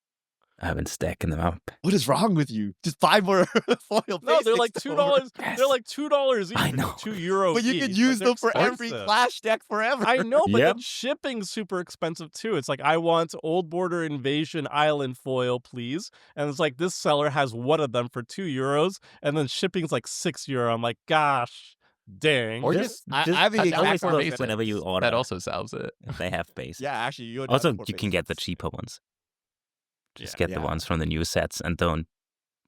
I've been stacking them up. What is wrong with you? Just 5 more foil basics. No, they're like Tomer. $2. Yes. They're like $2 each. I or know. €2 But you each. can Like, use they're them for every expensive. Clash deck forever. I know, but Yep. then shipping's super expensive too. It's like, I want Old Border Invasion Island foil, please. And it's like, this seller has one of them for €2, and then shipping's like €6. I'm like, gosh, dang. Or Just, I- just I have the cut exact down always for look basics. whenever you order. That also solves it. if they have basics. Yeah, actually, you would Also, have 4 you can get the basics. cheaper ones. Just Yeah. get the Yeah. ones from the new sets and don't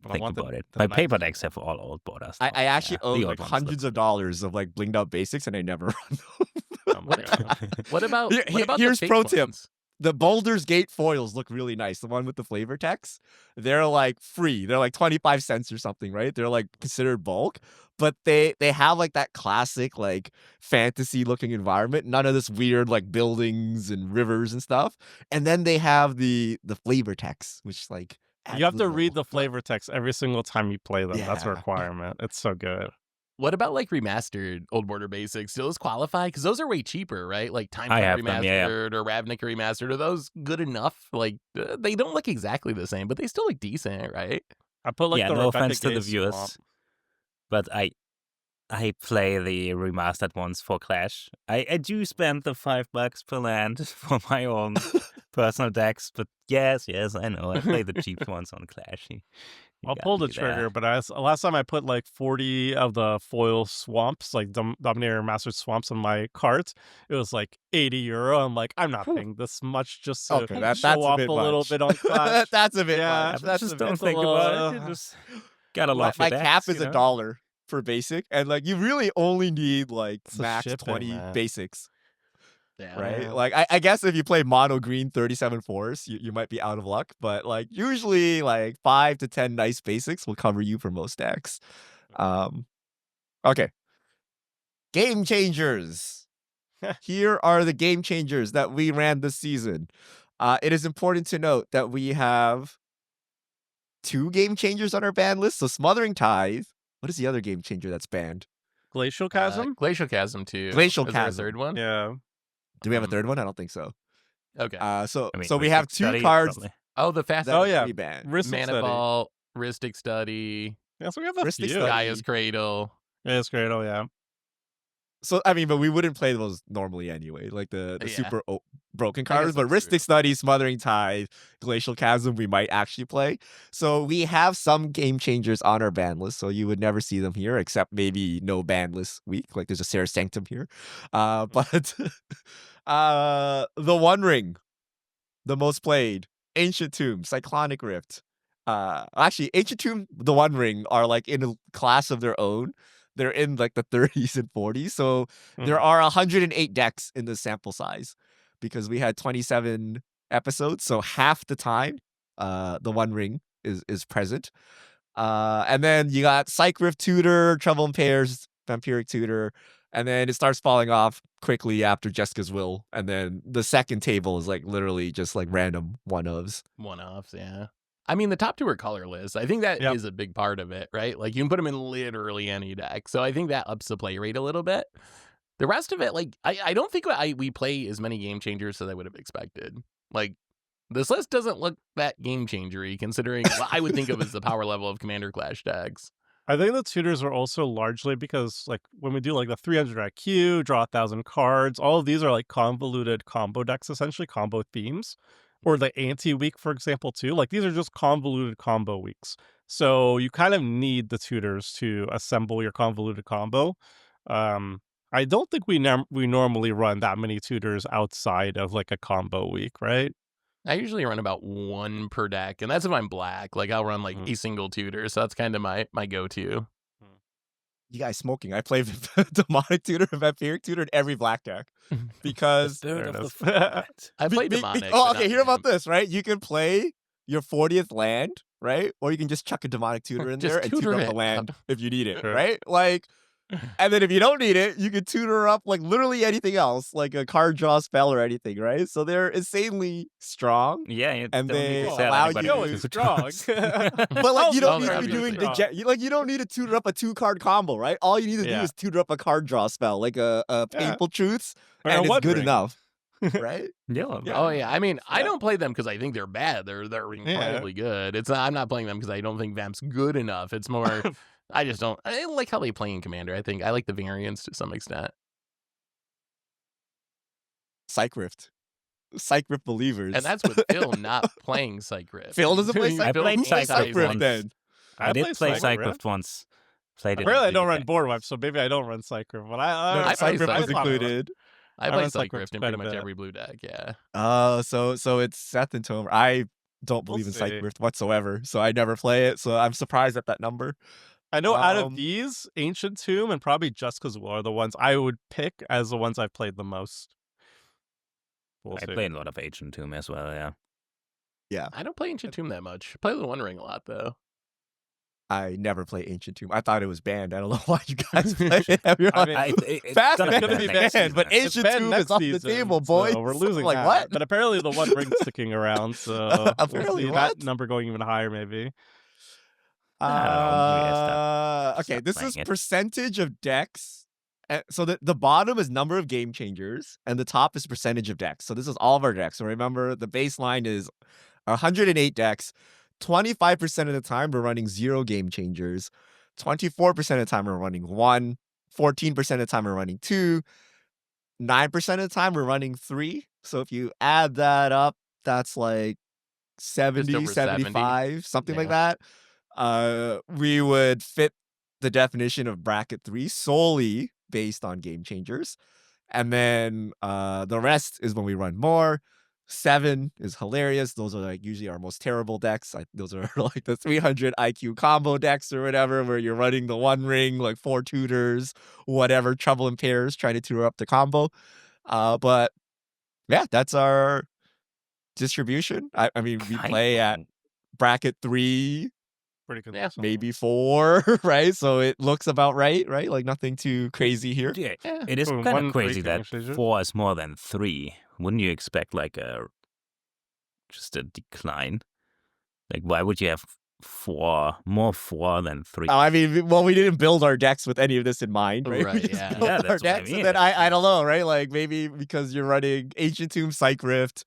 But I think want about it. the My nice paper ones. decks have all old borders. I actually own the like old ones hundreds of dollars of like blinged out basics, and I never run them. Oh my God. What about Here- what about here's the fake pro tip. ones? The Baldur's Gate foils look really nice. The one with the flavor text, they're like free. They're like 25 cents or something, right? They're like considered bulk, but they have like that classic like fantasy looking environment. None of this weird like buildings and rivers and stuff. And then they have the flavor text, which like You have to adds a read little- the flavor text every single time you play them. That's a Yeah. requirement. It's so good. What about like remastered Old Border basics? Do those qualify? Because those are way cheaper, right? Like Time I Clock have remastered them, yeah. or Ravnica remastered. Are those good enough? Like they don't look exactly the same, but they still look decent, right? I put like yeah, the no Rebecca offense to the Gay viewers, swamp. but I play the remastered ones for Clash. I do spend the $5 per land for my own personal decks, but yes, I know. I play the cheap ones on Clash. You I'll gotta pull the do trigger, that. but last time I put like 40 of the foil swamps, like Dominator Master swamps on my cart. It was like €80. I'm like, I'm not Whew. paying this much just to Okay, show that's a off bit a little much. bit on Clash. That's a bit Yeah, much. But That's just a don't bit. it's a think about it. You little- just gotta My, love your my decks, cap is you know? $1 for basic, and like you really only need like It's the max shipping, 20 man. basics, Yeah. right? Yeah. Like I guess if you play mono green 37 fours, you might be out of luck, but like usually like 5 to 10 nice basics will cover you for most decks. Okay. Game changers. Here are the game changers that we ran this season. It is important to note that we have 2 game changers on our ban list. So Smothering Tithe. What is the other game changer that's banned? Glacial Chasm? Glacial Chasm too. Glacial Is there a Chasm. third one? Yeah. Do we have a Mhm. third one? I don't think so. Okay. So I mean, we have Mystic 2 Study, cards probably. Oh, the fast that Oh, are yeah. banned. Ristic Mana Study. Ball, Ristic Study, Yeah, so we have a Ristic few. Study. Gaia's Cradle. Yeah, it's great. Oh, yeah. So I mean, but we wouldn't play those normally anyway, like the Yeah. super broken I guess cards. But that's true. Ristic Study, Smothering Tithe, Glacial Chasm, we might actually play. So we have some game changers on our ban list, so you would never see them here, except maybe no ban list week. Like there's a Sarah Sanctum here, but the One Ring, the most played, Ancient Tomb, Cyclonic Rift. Actually, Ancient Tomb, the One Ring are like in a class of their own. They're in like the 30s and 40s. So there are 108 decks in the sample size because we had 27 episodes. So half the time, the One Ring is present. And then you got Psych Rift Tutor, Trouble in Pairs, Vampiric Tutor, and then it starts falling off quickly after Jessica's Will. And then the second table is like literally just like random one-ofs. One-offs, yeah. I mean, the top 2 are colorless. I think that Yep. is a big part of it, right? Like, you can put them in literally any deck. So I think that ups the play rate a little bit. The rest of it, like, I don't think we play as many game changers as I would have expected. Like, this list doesn't look that game changery, considering what I would think of as the power level of Commander Clash decks. I think the tutors are also largely because, like, when we do like the 300 IQ, draw 1,000 cards, all of these are like convoluted combo decks, essentially combo themes, or the anti week, for example, too. Like these are just convoluted combo weeks, so you kind of need the tutors to assemble your convoluted combo. I don't think we normally run that many tutors outside of like a combo week, right? I usually run about 1 per deck, and that's if I'm black. Like, I'll run like Mhm. a single tutor, so that's kind of my go-to. You guys smoking. I play Demonic Tutor and Vampiric Tutor in every black deck because Third Fair of the enough. format. I Be- play be- Demonic. oh, but okay. not Hear about Vamp. this, right? You can play your 40th land, right? Or you can just chuck a Demonic Tutor in Just there and tutor tutor up the it. land if you need it, Sure. right? Like, and then if you don't need it, you can tutor up like literally anything else, like a card draw spell or anything, right? So they're insanely strong. Yeah, you And don't need they to sell allow anybody you- to Going do strong. it. But like you Oh, don't need they're to be doing obviously like you don't need to tutor up a 2-card combo, right? All you need to do Yeah. is tutor up a card draw spell, like a Yeah. Painful Truths, Or and a it's One good Ring. enough, right? Yeah. Oh yeah, I mean, I Yeah. don't play them because I think they're bad. They're incredibly good. It's I'm not playing them because I don't think Vamp's good enough. It's more I just don't. I like how they play in Commander. I think I like the variants to some extent. Psych Rift believers, And that's with Phil not playing Psych Rift. Phil doesn't play Psych I Rift. played Who plays Psych Psych Rift Rift once. then? I did play play Psych Rift. Cyclift once. Played it. Apparently, I on don't Big run Bang. board wipe, so maybe I don't run Cycler. But I No, I Psych play Rift was Psych Rift. included. I I play run Psych Psych Rift Rift in quite pretty a much bit. every blue deck. Yeah. So it's Seth and Tomer. I don't We'll believe in Psych see. Rift whatsoever, so I never play it. So I'm surprised at that number. I know out of Um, these, Ancient Tomb and probably Jessica's Will are the ones I would pick as the ones I've played the most. We'll I see. played a lot of Ancient Tomb as well, yeah. I don't play Ancient Tomb that much. I play the One Ring a lot though. I never play Ancient Tomb. I thought it was banned. I don't know why you guys play it. You're I like, mean, It's Fast gonna gonna be be next banned, but season. It's Ancient banned Tomb next is off the season, table, so boys. we're losing like that. what? But apparently the One Ring's sticking around, so we'll Apparently see what? that number going even higher, maybe. I don't know. Maybe I Okay, stop this is playing it. percentage of decks. So the bottom is number of game changers, and the top is percentage of decks. So this is all of our decks. So remember, the baseline is 108 decks. 25% of the time, we're running 0 game changers. 24% of the time, we're running 1. 14% of the time, we're running 2. 9% of the time, we're running 3. So if you add that up, that's like 70, over 70. 75, something like Yeah. that, we would fit the definition of bracket 3 solely based on game changers. And then the rest is when we run more. 7 is hilarious. Those are like usually our most terrible decks. Those are like the 300 IQ combo decks or whatever, where you're running the one ring, like 4 tutors, whatever, trouble in pairs, trying to tutor up the combo. But yeah, that's our distribution. I mean, we play at bracket 3, Pretty good. Yeah. maybe 4, right? So it looks about right? Like nothing too crazy here. Yeah, Yeah. it is Or kind one of crazy free that exchange. 4 is more than 3. Wouldn't you expect like just a decline? Like, why would you have 4 than 3? I mean, well, we didn't build our decks with any of this in mind, right? Right, We just yeah. built Yeah, our that's what I decks, mean. and then I don't know, right? Like maybe because you're running Ancient Tomb, Psych Rift,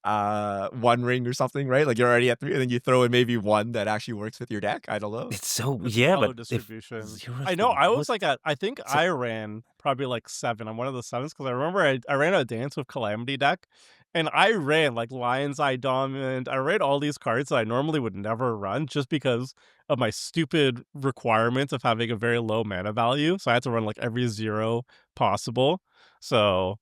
One Ring or something, right? Like you're already at 3, and then you throw in maybe 1 that actually works with your deck. I don't know. It's so It's yeah, follow but distribution. if you're I know. the I was most- like I think So- I ran probably like 7. I'm one of the 7s because I remember I ran a Dance with Calamity deck, and I ran like Lion's Eye Dominant. I ran all these cards that I normally would never run just because of my stupid requirement of having a very low mana value. So I had to run like every 0 possible. So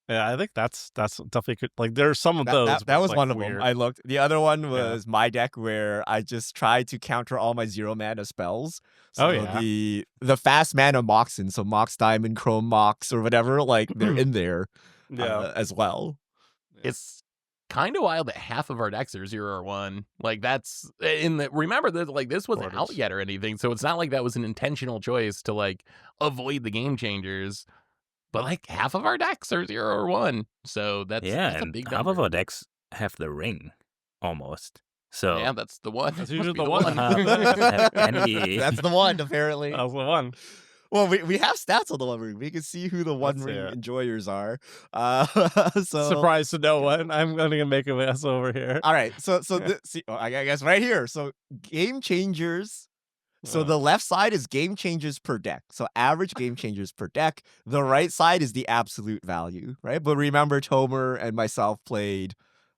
yeah, I think that's definitely good. Like there's some of those. That but it's, was like, one of weird. them. I looked. The other one was my deck where I just tried to counter all my 0 mana spells. So Oh, yeah. the fast mana Moxen, so Mox Diamond, Chrome Mox, or whatever, like they're in there Yeah. as well. It's kind of wild that half of our decks are 0 or 1. Like that's remember that like this wasn't out Quarters. yet or anything, so it's not like that was an intentional choice to like avoid the game changers. But like half of our decks are 0 or 1, so that's a and big half number. of our decks have the ring almost. So Yeah, that's the one. That's Must usually be the one. Any- That's the one, apparently. That was the one. Well, we have stats on the One Ring. We can see who the One Let's see Ring it. enjoyers are. So Surprise to no one. I'm gonna make a mess over here. all right. So see, I guess right here. So game changers. So the left side is game changers per deck. So average game changers per deck. The right side is the absolute value, right? But remember, Tomer and myself played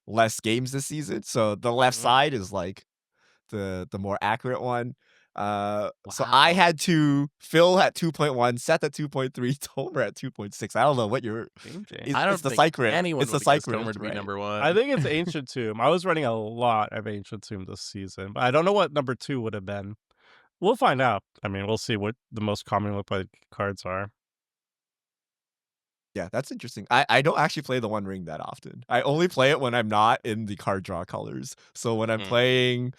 less games this season, so the left Mhm. side is like the more accurate one. So Wow. I had Phil at 2.1, Seth at 2.3, Tomer at 2.6. I don't know what your Game change. it's, I don't it's the think Psych Rift. anyone It's the would guess Psych Tomer Rift, to be right? number 1. I think it's Ancient Tomb. I was running a lot of Ancient Tomb this season, but I don't know what number 2 would have been. We'll find out. I mean, we'll see what the most commonly played cards are. Yeah, that's interesting. I don't actually play the One Ring that often. I only play it when I'm not in the card draw colors. So when I'm playing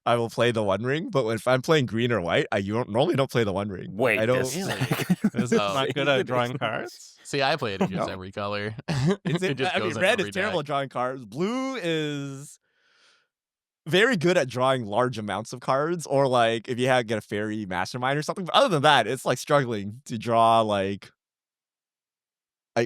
I will play the One Ring. But if I'm playing green or white, I normally don't play the One Ring. Wait, I don't. this- Is it Oh. not good at drawing cards? See, I play it in just No. every color. It's It just I mean, goes in red every is terrible deck. at drawing cards. Blue is very good at drawing large amounts of cards, or like if you get a fairy mastermind or something. But other than that, it's like struggling to draw like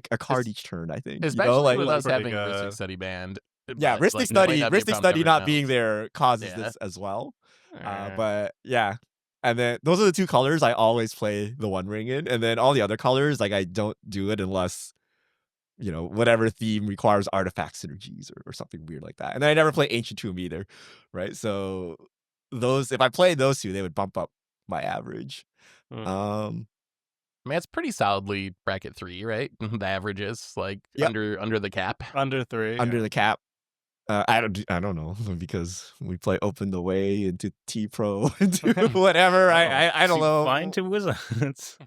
a card each turn. I think Especially like with us pretty having good. Ristic Study banned. yeah, but, Ristic like, might Study, not be a Ristic problem Study to not everyone being else. there causes Yeah. this as well. Eh. But yeah, and then those are the 2 colors I always play the One Ring in, and then all the other colors like I don't do it unless whatever theme requires artifact synergies or something weird like that. And then I never play Ancient Tomb either, right? So if I played those 2, they would bump up my average. Hmm. I mean, it's pretty solidly bracket 3, right? The average is like Yep. under the cap. Under 3. Under the cap. I don't know because we play Open the Way into T Pro into whatever. I don't know. Fine to Wizards.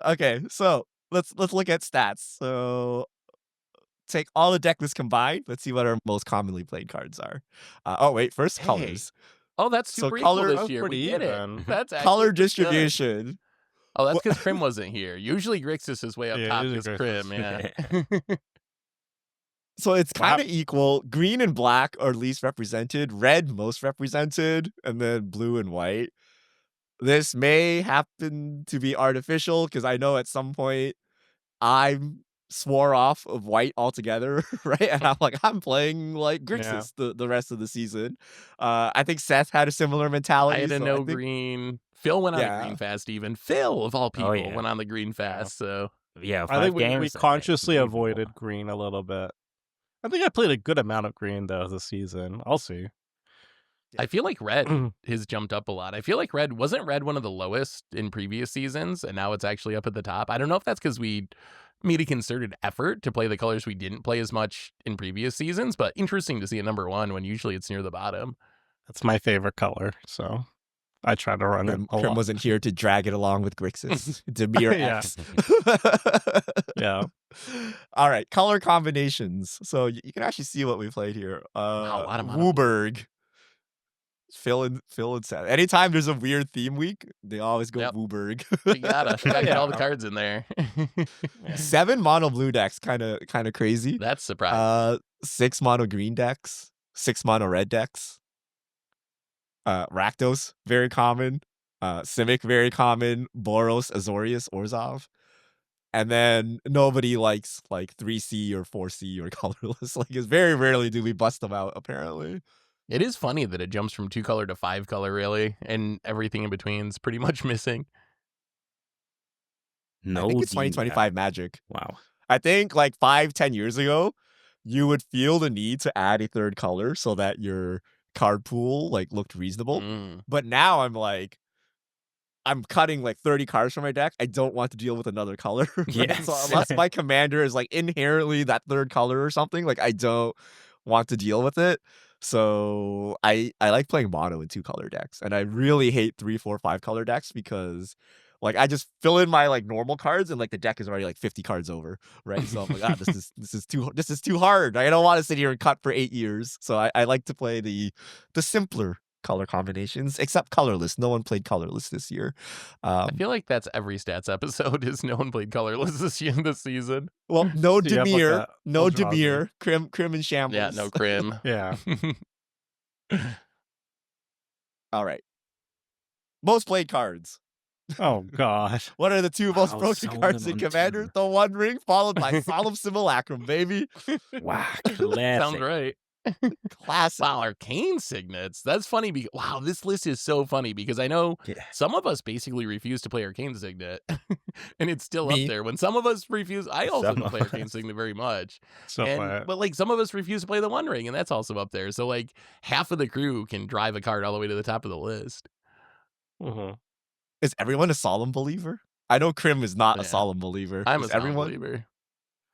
Okay, so let's look at stats. So take all the deck lists combined. Let's see what our most commonly played cards are. First Hey, colors. Oh, that's So super equal color- this That's year. pretty We did it. even. That's actually Color pretty good. distribution. Oh, that's because Krim wasn't here. Usually Grixis is way up Yeah, top usually because Grixis. Krim, yeah. So it's Wow. kind of equal. Green and black are least represented, red most represented, and then blue and white. This may happen to be artificial because I know at some point I swore off of white altogether, right? And I'm like, I'm playing like Grixis the rest of the season. I think Seth had a similar mentality. I had a so no think- green. Phil went on Yeah. a green fast even. Phil, of all people, yeah. went on the green fast. So Yeah, I think we games, consciously unbelievable. avoided green a little bit. I think I played a good amount of green though this season. I'll see. I feel like red has jumped up a lot. I feel like wasn't red one of the lowest in previous seasons, and now it's actually up at the top. I don't know if that's because we made a concerted effort to play the colors we didn't play as much in previous seasons, but interesting to see a number 1 when usually it's near the bottom. That's my favorite color, so I try to run it a Krim lot. wasn't here to drag it along with Grixis. Demir Yeah. X. Yeah. All right, color combinations. So you can actually see what we played here. Wow, a lot of mono. Wooburg. Phil and Seth. Anytime there's a weird theme week, they always go Yep. Wooburg. You gotta get all the Yeah. cards in there. 7 mono blue decks, kind of crazy. That's surprising. 6 mono green decks, 6 mono red decks. Rakdos, very common. Simic, very common. Boros, Azorius, Orzhov. And then nobody likes like 3C or 4C or colorless. Like, it's very rarely do we bust them out, apparently. It is funny that it jumps from 2 color to 5 color, really, and everything in between is pretty much missing. No, I think it's Dean, 2025 Magic. Wow. I think like 5-10 years ago, you would feel the need to add a third color so that your card pool like looked reasonable. Mm. But now I'm cutting like 30 cards from my deck. I don't want to deal with another color. Right? Yes. So unless my commander is like inherently that third color or something, like I don't want to deal with it. So I like playing mono in 2 color decks, and I really hate 3, 4, 5 color decks because like I just fill in my like normal cards and like the deck is already like 50 cards over, right? So I'm like, this is too hard. I don't want to sit here and cut for 8 years. So I like to play the simpler color combinations, except colorless. No one played colorless this year. I feel like that's every stats episode is no one played colorless this season. Well, no So you have, like, Demir, that no Eldrazi. Demir, Crim and Shambles. Yeah, no Crim. Yeah. All right. Most played cards. Oh god. What are the 2 most Wow, broken Solemn cards in on Commander? 2. The One Ring, followed by Solemn Simulacrum, baby. Wow, Sounds classic. right. Classic. Wow, Arcane Signets. That's funny. Wow, this list is so funny because I know Yeah. some of us basically refuse to play Arcane Signet, and it's still Me. up there. When some of us refuse, I also Some don't of play Arcane us. Signet very much. So But like some of us refuse to play the One Ring, and that's also up there. So like half of the crew can drive a card all the way to the top of the list. Mhm. Is everyone a Solemn believer? I know Crim is not a Yeah. Solemn believer. I'm is a everyone? believer.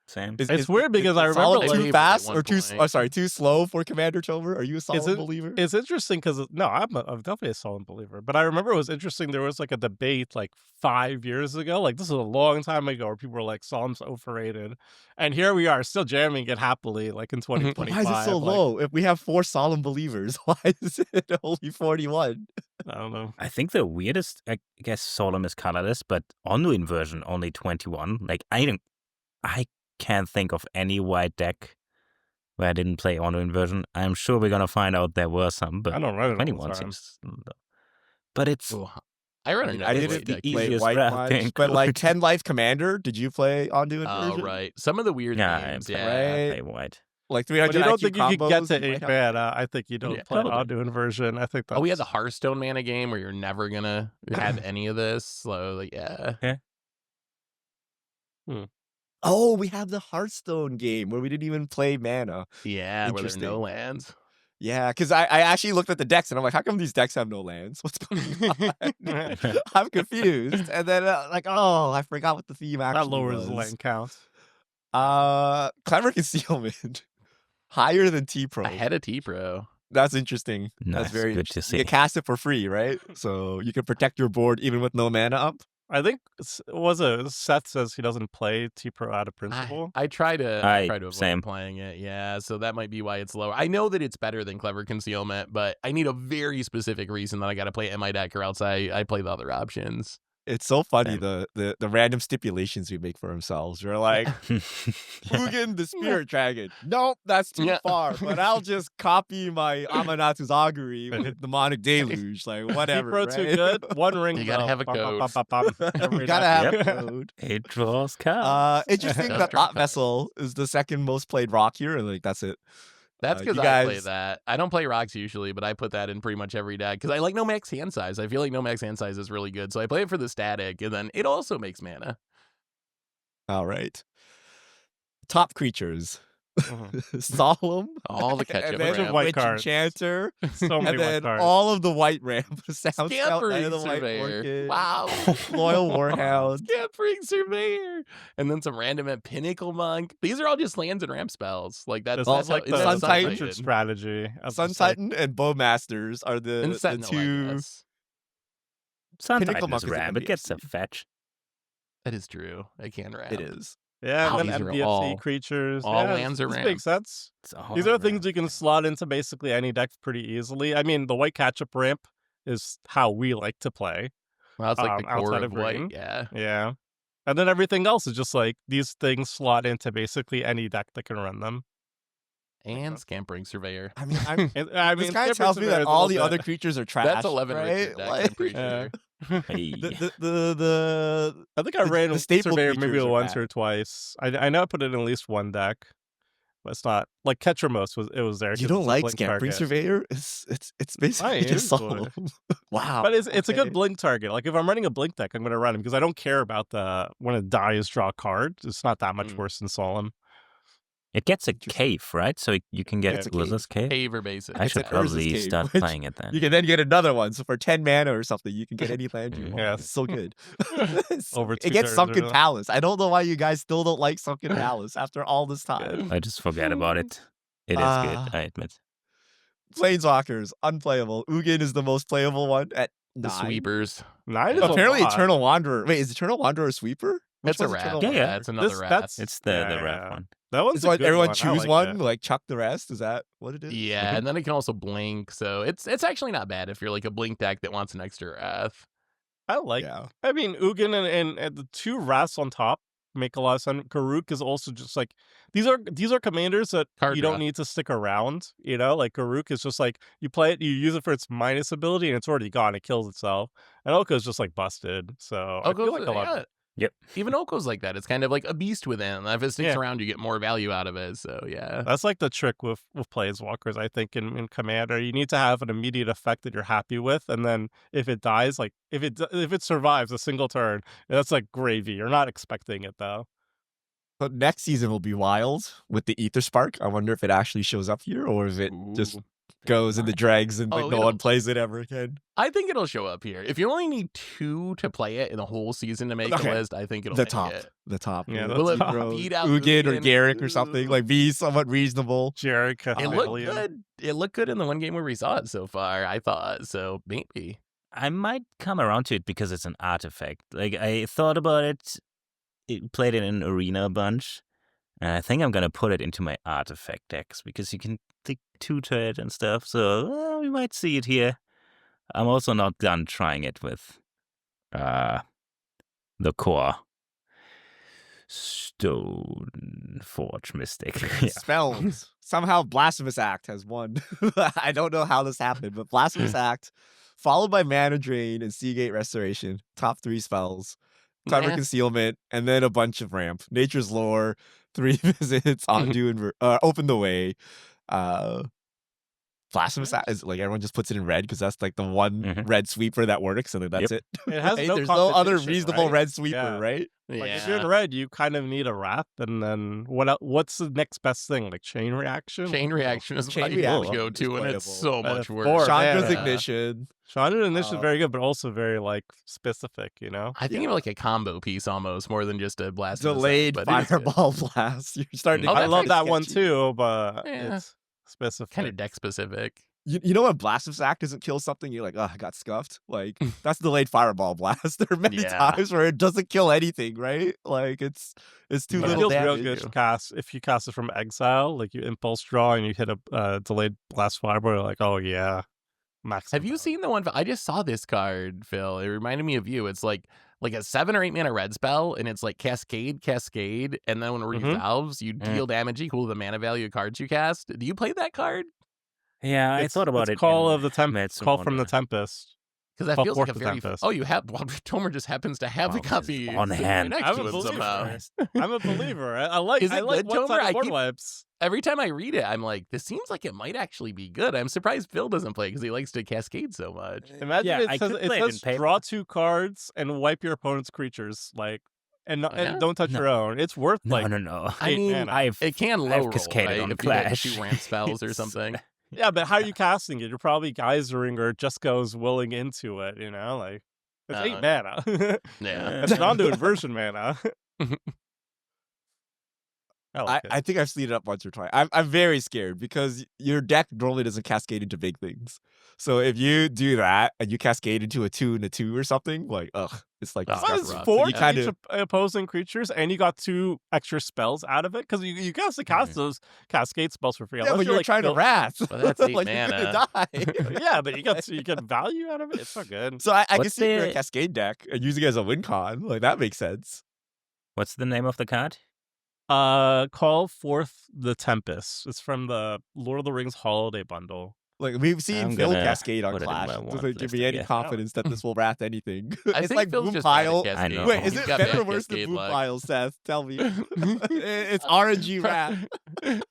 Same. It's weird because I Solemn remember, too like- fast At one or too point. too slow for Commander Tover? Are you a Solemn it- believer? It's interesting because I'm definitely a Solemn believer, but I remember it was interesting. There was like a debate like 5 years ago, like this is a long time ago, where people were like Solemn's overrated, and here we are still jamming it happily, like in 2025. Why is it so like, low? If we have 4 Solemn believers, why is it only 41? I don't know. I think the weirdest, I guess, Solemn is colorless, but Onduin version only 21. Like I can't think of any white deck where I didn't play Onduin version. I'm sure we're gonna find out there were some, but I don't run it all 21 the time. seems. But it's Ooh, I run I a mean, I no it's didn't the deck. play easiest white draft much, game but like card. 10 Life Commander, did you play Onduin Oh version? right, some of the weird yeah, names. I Yeah, Right. play white. Like But 300 you don't IQ think you could get combos, to you might 8 have- mana? I think you don't Yeah, play totally. Onduin version. I think that's... Oh, we had the Hearthstone mana game where you're never gonna have any of this. So like, yeah. Oh, we have the Hearthstone game where we didn't even play mana. Yeah, where there's no Interesting. lands. Yeah, because I actually looked at the decks and I'm like, how come these decks have no lands? What's going on? I'm confused. And then like, oh, I forgot what the theme actually that lowers the was. land count. Clever Concealment. Higher than T-Pro. Ahead of T-Pro. That's interesting. Nice, That's very good interesting. to You see. can cast it for free, right? So you can protect your board even with no mana up. I think Seth says he doesn't play T-Pro out of principle. I try to avoid same. playing it. Yeah, so that might be why it's lower. I know that it's better than Clever Concealment, but I need a very specific reason that I got to play MI deck, or else I play the other options. It's so funny Same. the random stipulations we make for ourselves. We're like, Ugin the Spirit Dragon. Nope, that's too Yeah. far. But I'll just copy my Amanatu's Augury with Demonic Deluge. Like, whatever. T-Pro right? too good. One ring. You gotta though. have a Bop, code. bop, bop, bop, bop. Every Gotta night. have Yep. a code. It draws cards. Interesting Does that draw Ot Vessel is the second most played rock here, and like that's it. That's because you I play guys- that. I don't play rocks usually, but I put that in pretty much every deck because I like no max hand size. I feel like no max hand size is really good, so I play it for the static, and then it also makes mana. All right. Top creatures. Solemn, All the ketchup and then Bunch of white Witch cards. Enchanter, So many and white then cards. all of the white ramp. Sound Scout Scampering and the White Surveyor. Orchid. Wow. Loyal Warhound. Scampering Surveyor. And then some random at Pinnacle Monk. These are all just lands and ramp spells. Like that's, This that's is how, like it's the Sun Sun Titan. Richard strategy. of Sun just, like, Titan and Bowmasters are and the Sentinel, I two. guess. Sun Pinnacle Titan Monk is is an ramp. It gets a MBFC. fetch. That is true. I can ramp. It is. Yeah, Wow, and these then are MBFC all- creatures. all yeah, lands are this ramp. makes sense. It's all These are ramp. things you can slot into basically any deck pretty easily. I mean, the white catch-up ramp is how we like to play. Well, that's like the core outside of of white. green. Yeah. Yeah. And then everything else is just like these things slot into basically any deck that can run them. And Scampering Surveyor. I mean, I'm, And, I this mean, kind of Skipper tells me Surveyor that is a all little the other bit- creatures are trash. That's 11 right? Richard decks, I'm Like, pretty Yeah. sure. Hey. the I think I the- ran the staple Surveyor maybe creatures are once bad. or twice. I know I put it in at least one deck, but it's not like Ketramos was there. 'cause You don't it's a like blink Scampering target. Surveyor? It's basically just enjoy Solemn. Wow. But it's a good okay. blink target. Like if I'm running a blink deck, I'm gonna run him because I don't care about the when it dies, draw a card. It's not that much Mm. worse than Solemn. It gets a Interesting. cave, right? So you can get It's a Urza's cave. Caver basic. I It's should an Urza's probably cave, start which playing it then. You can then get another one. So for 10 mana or something, you can get any land you Mm. want. Yes. It's so good. Over it 2 gets turns or Sunken so. Palace. I don't know why you guys still don't like Sunken Palace after all this time. I just forget about it. It is Ah. good, I admit. Planeswalkers, unplayable. Ugin is the most playable one at The 9. sweepers. 9 is Apparently a lot. Eternal Wanderer. Wait, is Eternal Wanderer a sweeper? Which That's a one's wrap. Eternal Yeah, Yeah, yeah. Wanderer? it's another This- wrap. that's- It's the Yeah, ref yeah. one. That one's It's a like good everyone one. I choose like one, it. like chuck the rest. Is that what it is? Yeah, and then it can also blink, so it's actually not bad if you're like a blink deck that wants an extra wrath. I like. Yeah. I mean, Ugin and the 2 Wraths on top make a lot of sense. Karuk is also just like these are commanders that Card you don't draw. need to stick around. You know, like Karuk is just like you play it, you use it for its minus ability, and it's already gone. It kills itself. And Oko is just like busted. So I feel like a lot. yeah. Yep. Even Oko's like that. It's kind of like a beast within. If it sticks Yeah. around, you get more value out of it. So yeah. That's like the trick with Planeswalkers, I think, in Commander. You need to have an immediate effect that you're happy with, and then if it dies, like if it survives a single turn, that's like gravy. You're not expecting it though. But next season will be wild with the Ether Spark. I wonder if it actually shows up here or if it just Ooh. goes in the dregs and like, Oh, no it'll- one plays it ever again. I think it'll show up here. If you only need 2 to play it in the whole season to make Okay. a list, I think it'll The make top. it. The top. Yeah, Will it top. beat out Ugin or Ugin? Garrick or something. Like be somewhat reasonable. Jericho. It looked good. It looked good in the one game where we saw it so far, I thought. So maybe. I might come around to it because it's an artifact. Like I thought about it, played it in Arena a bunch, and I think I'm gonna put it into my artifact decks because you can think tutor it and stuff. So we might see it here. I'm also not done trying it with the core Stone Forge Mystic. Yeah. Spells. Somehow Blasphemous Act has won. I don't know how this happened, but Blasphemous Act, followed by Mana Drain and Seagate Restoration. Top 3 spells. Clever Nah. Concealment, and then a bunch of ramp. Nature's Lore, 3 visits, undo and open the way. Blasphemous Act is like everyone just puts it in red because that's like the one Mhm. red sweeper that works, and then that's Yep. it. It has Right? no There's no other competition, reasonable right? red sweeper, Yeah. right? Like if you're in red, you kind of need a wrath, and then what's the next best thing? Like chain reaction? Chain reaction is Chain what you reaction go is to, and it's so playable. much But worse. four, Chandra's yeah. Ignition. Chandra and this is Uh, very good, but also very like specific, you know? I think Yeah. of it like a combo piece almost, more than just a blast. of the Delayed sun, but it is good. Fireball Blast. You're starting to Oh, get I that's love pretty that one sketchy. too, but Yeah. it's specific. Kind of deck specific. You know when Blasphemous Act doesn't kill something, you're like, oh, I got scuffed. Like, that's delayed Fireball Blast. There are many Yeah. times where it doesn't kill anything, right? Like, it's too Yeah. It little feels real damage. good to cast if you cast it from exile, like you impulse draw and you hit a delayed blast fireball. You're like, oh yeah, max. Have you seen the one? I just saw this card, Phil. It reminded me of you. It's like a 7 or 8 mana red spell, and it's like Cascade, and then when it Mhm. resolves, you deal damage equal to the mana value of cards you cast. Do you play that card? Yeah, I It's- thought about it's it. Call in of the Tempest. Myths of Call from the Wonder. Tempest. Because that Call feels like a forth the very. Tempest. Oh, you have. Well, Tomer just happens to have the Oh, it's copy on sitting hand. right I'm next a to it believer. somehow. I'm a believer. I like. Is it I like good, Tomer? one-sided I board keep- wipes. Every time I read it, I'm like, this seems like it might actually be good. I'm surprised Phil doesn't play because he likes to cascade so much. Imagine Yeah, I it says, could it play it in says paper. draw 2 cards and wipe your opponent's creatures. Like and Oh, yeah? don't touch No. your own. It's worth No, like no. I 8 mean, mana. it can low I've roll, cascaded right? on If you get Clash. 2 ramp spells or It's- something. Yeah, but how are you casting it? You're probably geysering or just goes willing into it, you know? Like, it's 8 mana. Yeah. It's non-to inversion mana. I like it. I think I've seen it up once or twice. I'm very scared because your deck normally doesn't cascade into big things. So if you do that and you cascade into a 2 and a 2 or something, like it's like Oh, Well, that's it's rough. 4 you to kind each of opposing creatures, and you got 2 extra spells out of it because you can also cast those cascade spells for free. yeah, Unless but you're like trying to wrath. But that's 8 like you're mana. gonna die. yeah, but you get value out of it. It's not good. So I can What's see if you're a the- cascade deck and using it as a win con. Like that makes sense. What's the name of the card? Call forth the Tempest. It's from the Lord of the Rings Holiday Bundle. Like we've seen I'm Phil gonna cascade on put it in Clash. my It want doesn't give list me any again. confidence that this will wrath anything. I It's think like Phil's Boom just bad at Pile. cascading. I know. Wait, is He's it got better bad or worse than cascade Boom luck. Pile, Seth? Tell me. It's RNG wrath.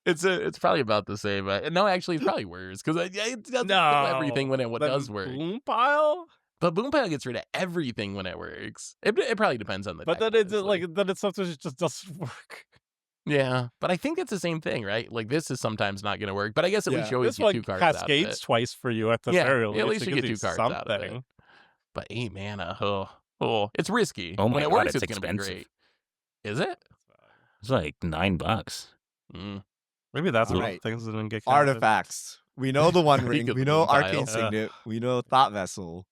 It's probably about the same. No, actually, it's probably worse because it doesn't kill everything when it Then does work. Boom Pile? But Boom Pile gets rid of everything when it works. It probably depends on the. But deck, then it's honestly. like then it sometimes just doesn't work. Yeah, but I think it's the same thing, right? Like this is sometimes not going to work, but I guess at least Yeah. you always This get one 2 cards out of cascades it. twice for you at the Yeah, very at least. least It you get gives 2 cards out of it. something. But 8 mana, oh, it's risky. Oh when my it God, works, it's it's going to be expensive. great. Is it? It's like $9. Mm. Maybe that's All what right. things didn't get counted. Artifacts. We know the One Ring. Speak of We the know Boom Pile. Arcane Ugh. Signet. We know Thought Vessel.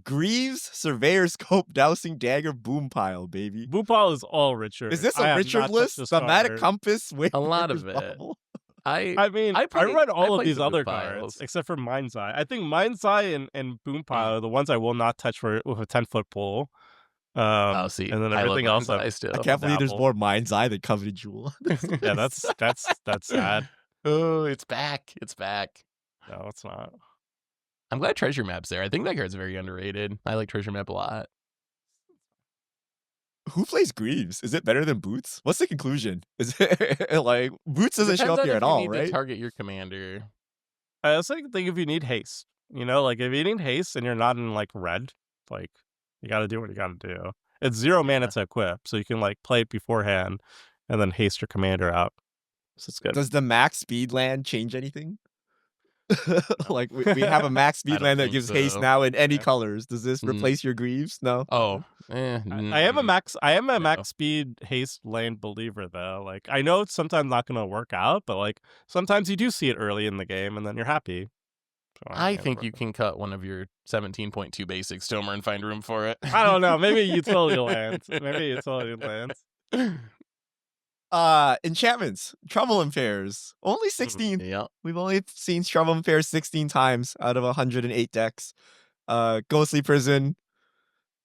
Greaves, Surveyor Scope, Dousing Dagger, Boom Pile, baby. Boom Pile is all Richard. Is this I a have Richard not touched list? this Thematic card. Compass, A lot Waver's of it. Bubble? I mean, I play- read I all of play these some other Boom cards Piles. except for Mind's Eye. I think Mind's Eye and Boom Pile are the ones I will not touch with a 10-foot pole. Oh, see, and then I love everything else. Mind's Eye I still. I can't believe there's dabble. more Mind's Eye than Coveted Jewel. Yeah, that's sad. Oh, it's back. It's back. No, it's not. I'm glad Treasure Map's there. I think that card's very underrated. I like Treasure Map a lot. Who plays Greaves? Is it better than Boots? What's the conclusion? Is it like Boots doesn't show Depends up on here if at you all, need to right? target your commander. I also think if you need haste, you know, like if you need haste and you're not in like red, like you got to do what you got to do. It's 0 mana to equip, so you can like play it beforehand and then haste your commander out. So it's good. Does the max speed land change anything? Like we have a max speed don't land that think gives haste so. now in any Yeah. colors. Does this Mm. replace your Greaves? No. Oh, I am a No. max speed haste lane believer though. Like I know it's sometimes not gonna work out, but like sometimes you do see it early in the game and then you're happy. So I think you can cut one of your 17.2 basics, Stomer, and find room for it. I don't know. Maybe utility lands. Maybe utility lands. Enchantments. Trouble in Pairs. Only 16. Yeah. We've only seen Trouble in Pairs 16 times out of 108 decks. Ghostly Prison,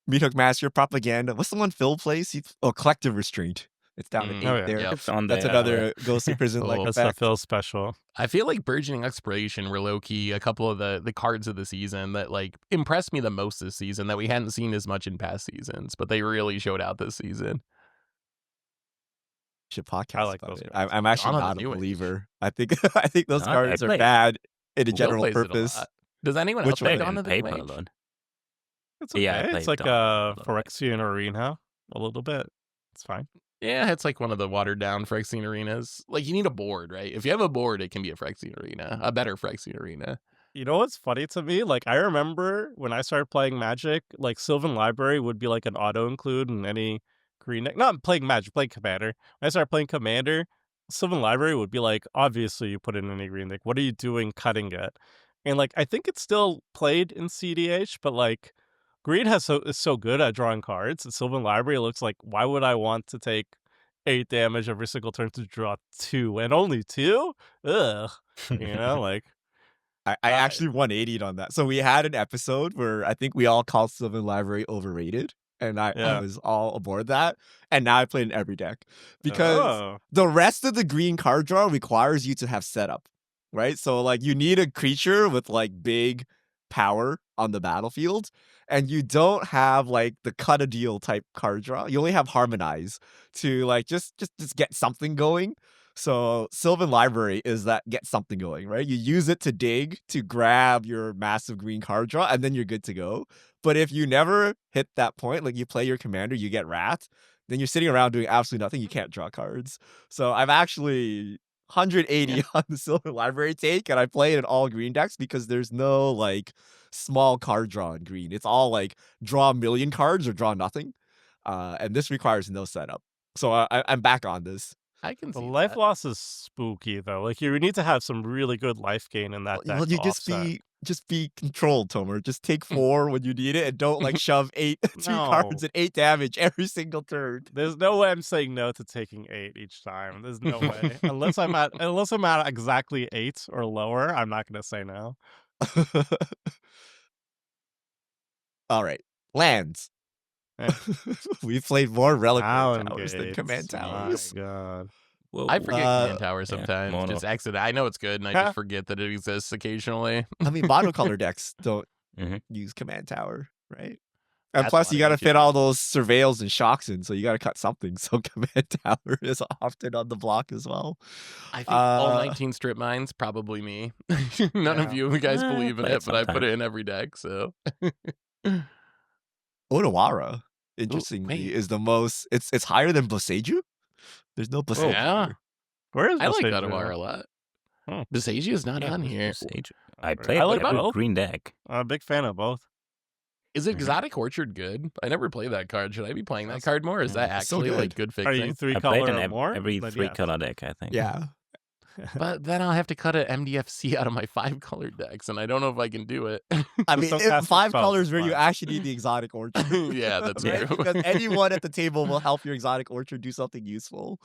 Meathook Master, Propaganda. What's the one Phil plays? Collective Restraint. It's down to 8 Oh, yeah. there. Yep. It's on That's there. another Ghostly Prison like Oh, That's the effect. Phil special. I feel like Burgeoning Exploration were low key a couple of the cards of the season that like impressed me the most this season that we hadn't seen as much in past seasons, but they really showed out this season. Should podcast I like about those it. cards. I'm actually Dawn of not the a New Age. believer. I think those No, I cards are play it. bad in a Will general plays it a purpose. lot. Does anyone Which else play one? Played Dawn in of the paper New Age? alone. It's okay. Yeah, I It's played like Dawn a little bit. Phyrexian Arena a little bit. It's fine. Yeah, it's like one of the watered down Phyrexian arenas. Like you need a board, right? If you have a board, it can be a Phyrexian arena, a better Phyrexian arena. You know what's funny to me? Like I remember when I started playing Magic, like Sylvan Library would be like an auto include in any green deck. Not playing Magic, playing Commander. When I started playing Commander, Sylvan Library would be like, obviously you put in any green deck. What are you doing cutting it? And like I think it's still played in CDH, but like Green is so good at drawing cards. And Sylvan Library looks like, why would I want to take 8 damage every single turn to draw 2 and only 2? Ugh. You know, like I actually 180'd on that. So we had an episode where I think we all called Sylvan Library overrated. And I Yeah. was all aboard that. And now I play in every deck. Because oh. the rest of the green card draw requires you to have setup. Right? So like you need a creature with like big power on the battlefield. And you don't have like the cut a deal type card draw. You only have Harmonize to like just get something going. So Sylvan Library is that get something going, right? You use it to dig, to grab your massive green card draw, and then you're good to go. But if you never hit that point, like you play your commander, you get Wrath, then you're sitting around doing absolutely nothing. You can't draw cards. So I'm actually 180 on the Silver Library take, and I play it in all green decks because there's no like small card draw in green. It's all like draw a million cards or draw nothing. And this requires no setup. So I'm back on this. I can The see life that. loss is spooky though. Like you need to have some really good life gain in that deck. Well, you to just offset. be controlled, Tomer. Just take 4 when you need it, and don't like shove 2 cards No. and 8 damage every single turn. There's no way I'm saying no to taking 8 each time. There's no way. unless I'm at exactly 8 or lower, I'm not gonna say no. All right, lands. Eh. We've played more Reliquary Talon Towers than Gates, Command my Towers. God. Whoa. I forget Command Tower yeah, sometimes. mono. Just accident. I know it's good, and I just forget that it exists occasionally. I mean, monocolor decks don't Mhm. use Command Tower, right? And That's plus, you why got to I fit all those surveils and shocks in, so you got to cut something. So Command Tower is often on the block as well. I think all 19 strip mines, probably me. None of Yeah. you guys I believe in play it it, but I put sometimes. it in every deck, so. Odawara, interestingly, wait. is the most. It's higher than Boseiju. There's no Boseiju. Yeah. here. Where is I like Boseiju? Otawara a lot. Hmm. Besagia is not Yeah, on here. Sage. I Very- played I like every both. green deck. I'm a big fan of both. Is Mhm. Exotic Orchard good? I never played that card. Should I be playing that That's- card more? Or is that it's so actually like good. good Are you fixing? 3 I color played or in more? every Then 3 yes. color deck, I think. Yeah. But then I'll have to cut an MDFC out of my 5 color decks, and I don't know if I can do it. I Just mean, don't if cast 5 spells, colors it's where you fine. actually need the exotic orchard. Yeah, that's right? true. Because anyone at the table will help your exotic orchard do something useful.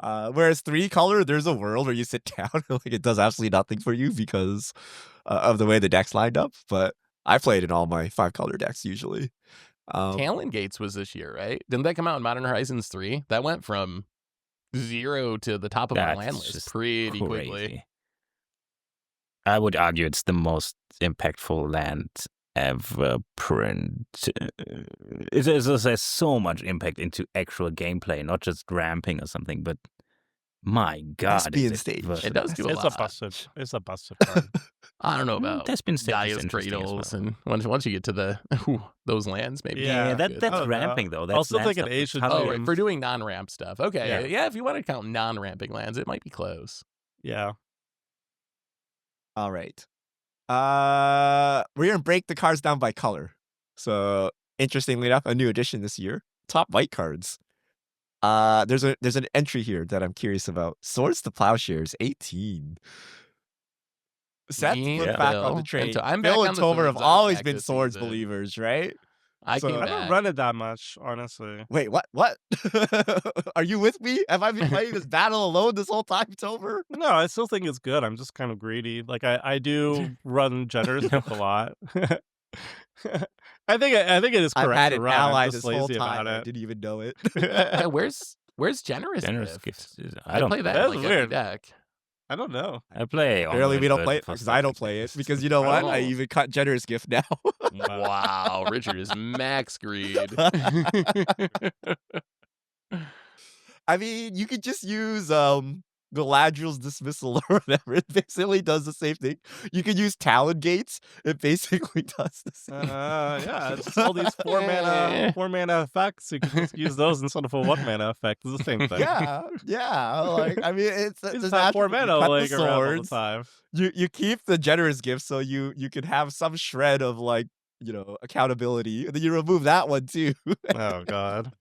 Whereas 3 color, there's a world where you sit down and like it does absolutely nothing for you because of the way the deck's lined up. But I played in all my 5 color decks usually. Talon Gates was this year, right? Didn't that come out in Modern Horizons 3? That went from 0 to the top of my That's land list just pretty quickly. crazy. I would argue it's the most impactful land ever print. It has so much impact into actual gameplay, not just ramping or something, but my God. Thespian is stage. versatile. It does do a It's lot. a busted. It's a busted card. I don't know about Thespian stage is Gaia's interesting as Cradles, well. and once you get to the those lands, maybe. Yeah, Yeah, good. that's I don't know. ramping though. That's Also land think an stuff. A It's should tough. Oh, be right, in- for doing non-ramp stuff. Okay, Yeah. yeah. If you want to count non-ramping lands, it might be close. Yeah. All right. We're gonna break the cards down by color. So interestingly enough, a new addition this year: top white cards. There's an entry here that I'm curious about. Swords to Plowshares, 18. Seth, Me, flip Yeah. back on Phil, the and train. I'm back Phil on and the Tomer swords. have I'm always back been this swords season. believers, right? I So- came I I back. don't run it that much, honestly. Wait, what? What? Are you with me? Have I been playing this battle alone this whole time, Tomer? No, I still think it's good. I'm just kind of greedy. Like I do run generous a lot. I think it is I've correct had to it run. I'm allied just this whole lazy time. about I it. didn't even know it. Yeah, where's generous? Generous Gift? gifts. I don't play that That's in, like every weird. deck. I don't know. I play. Apparently, we don't play it for because stuff I don't like play it. this. Because you know what? I Oh. even cut generous gift now. Wow, Richard is max greed. I mean, you could just use Galadriel's dismissal or whatever. It basically does the same thing. You could use Talon Gates. It basically does the same. Yeah, it's just all these four mana effects. You can just use those instead of a 1 mana effect. It's the same thing. yeah. Like I mean, it's You the just have 4 natural- you mana cut laying the around all the swords. time. You keep the generous gift, so you can have some shred of like accountability, and then you remove that one too. Oh god.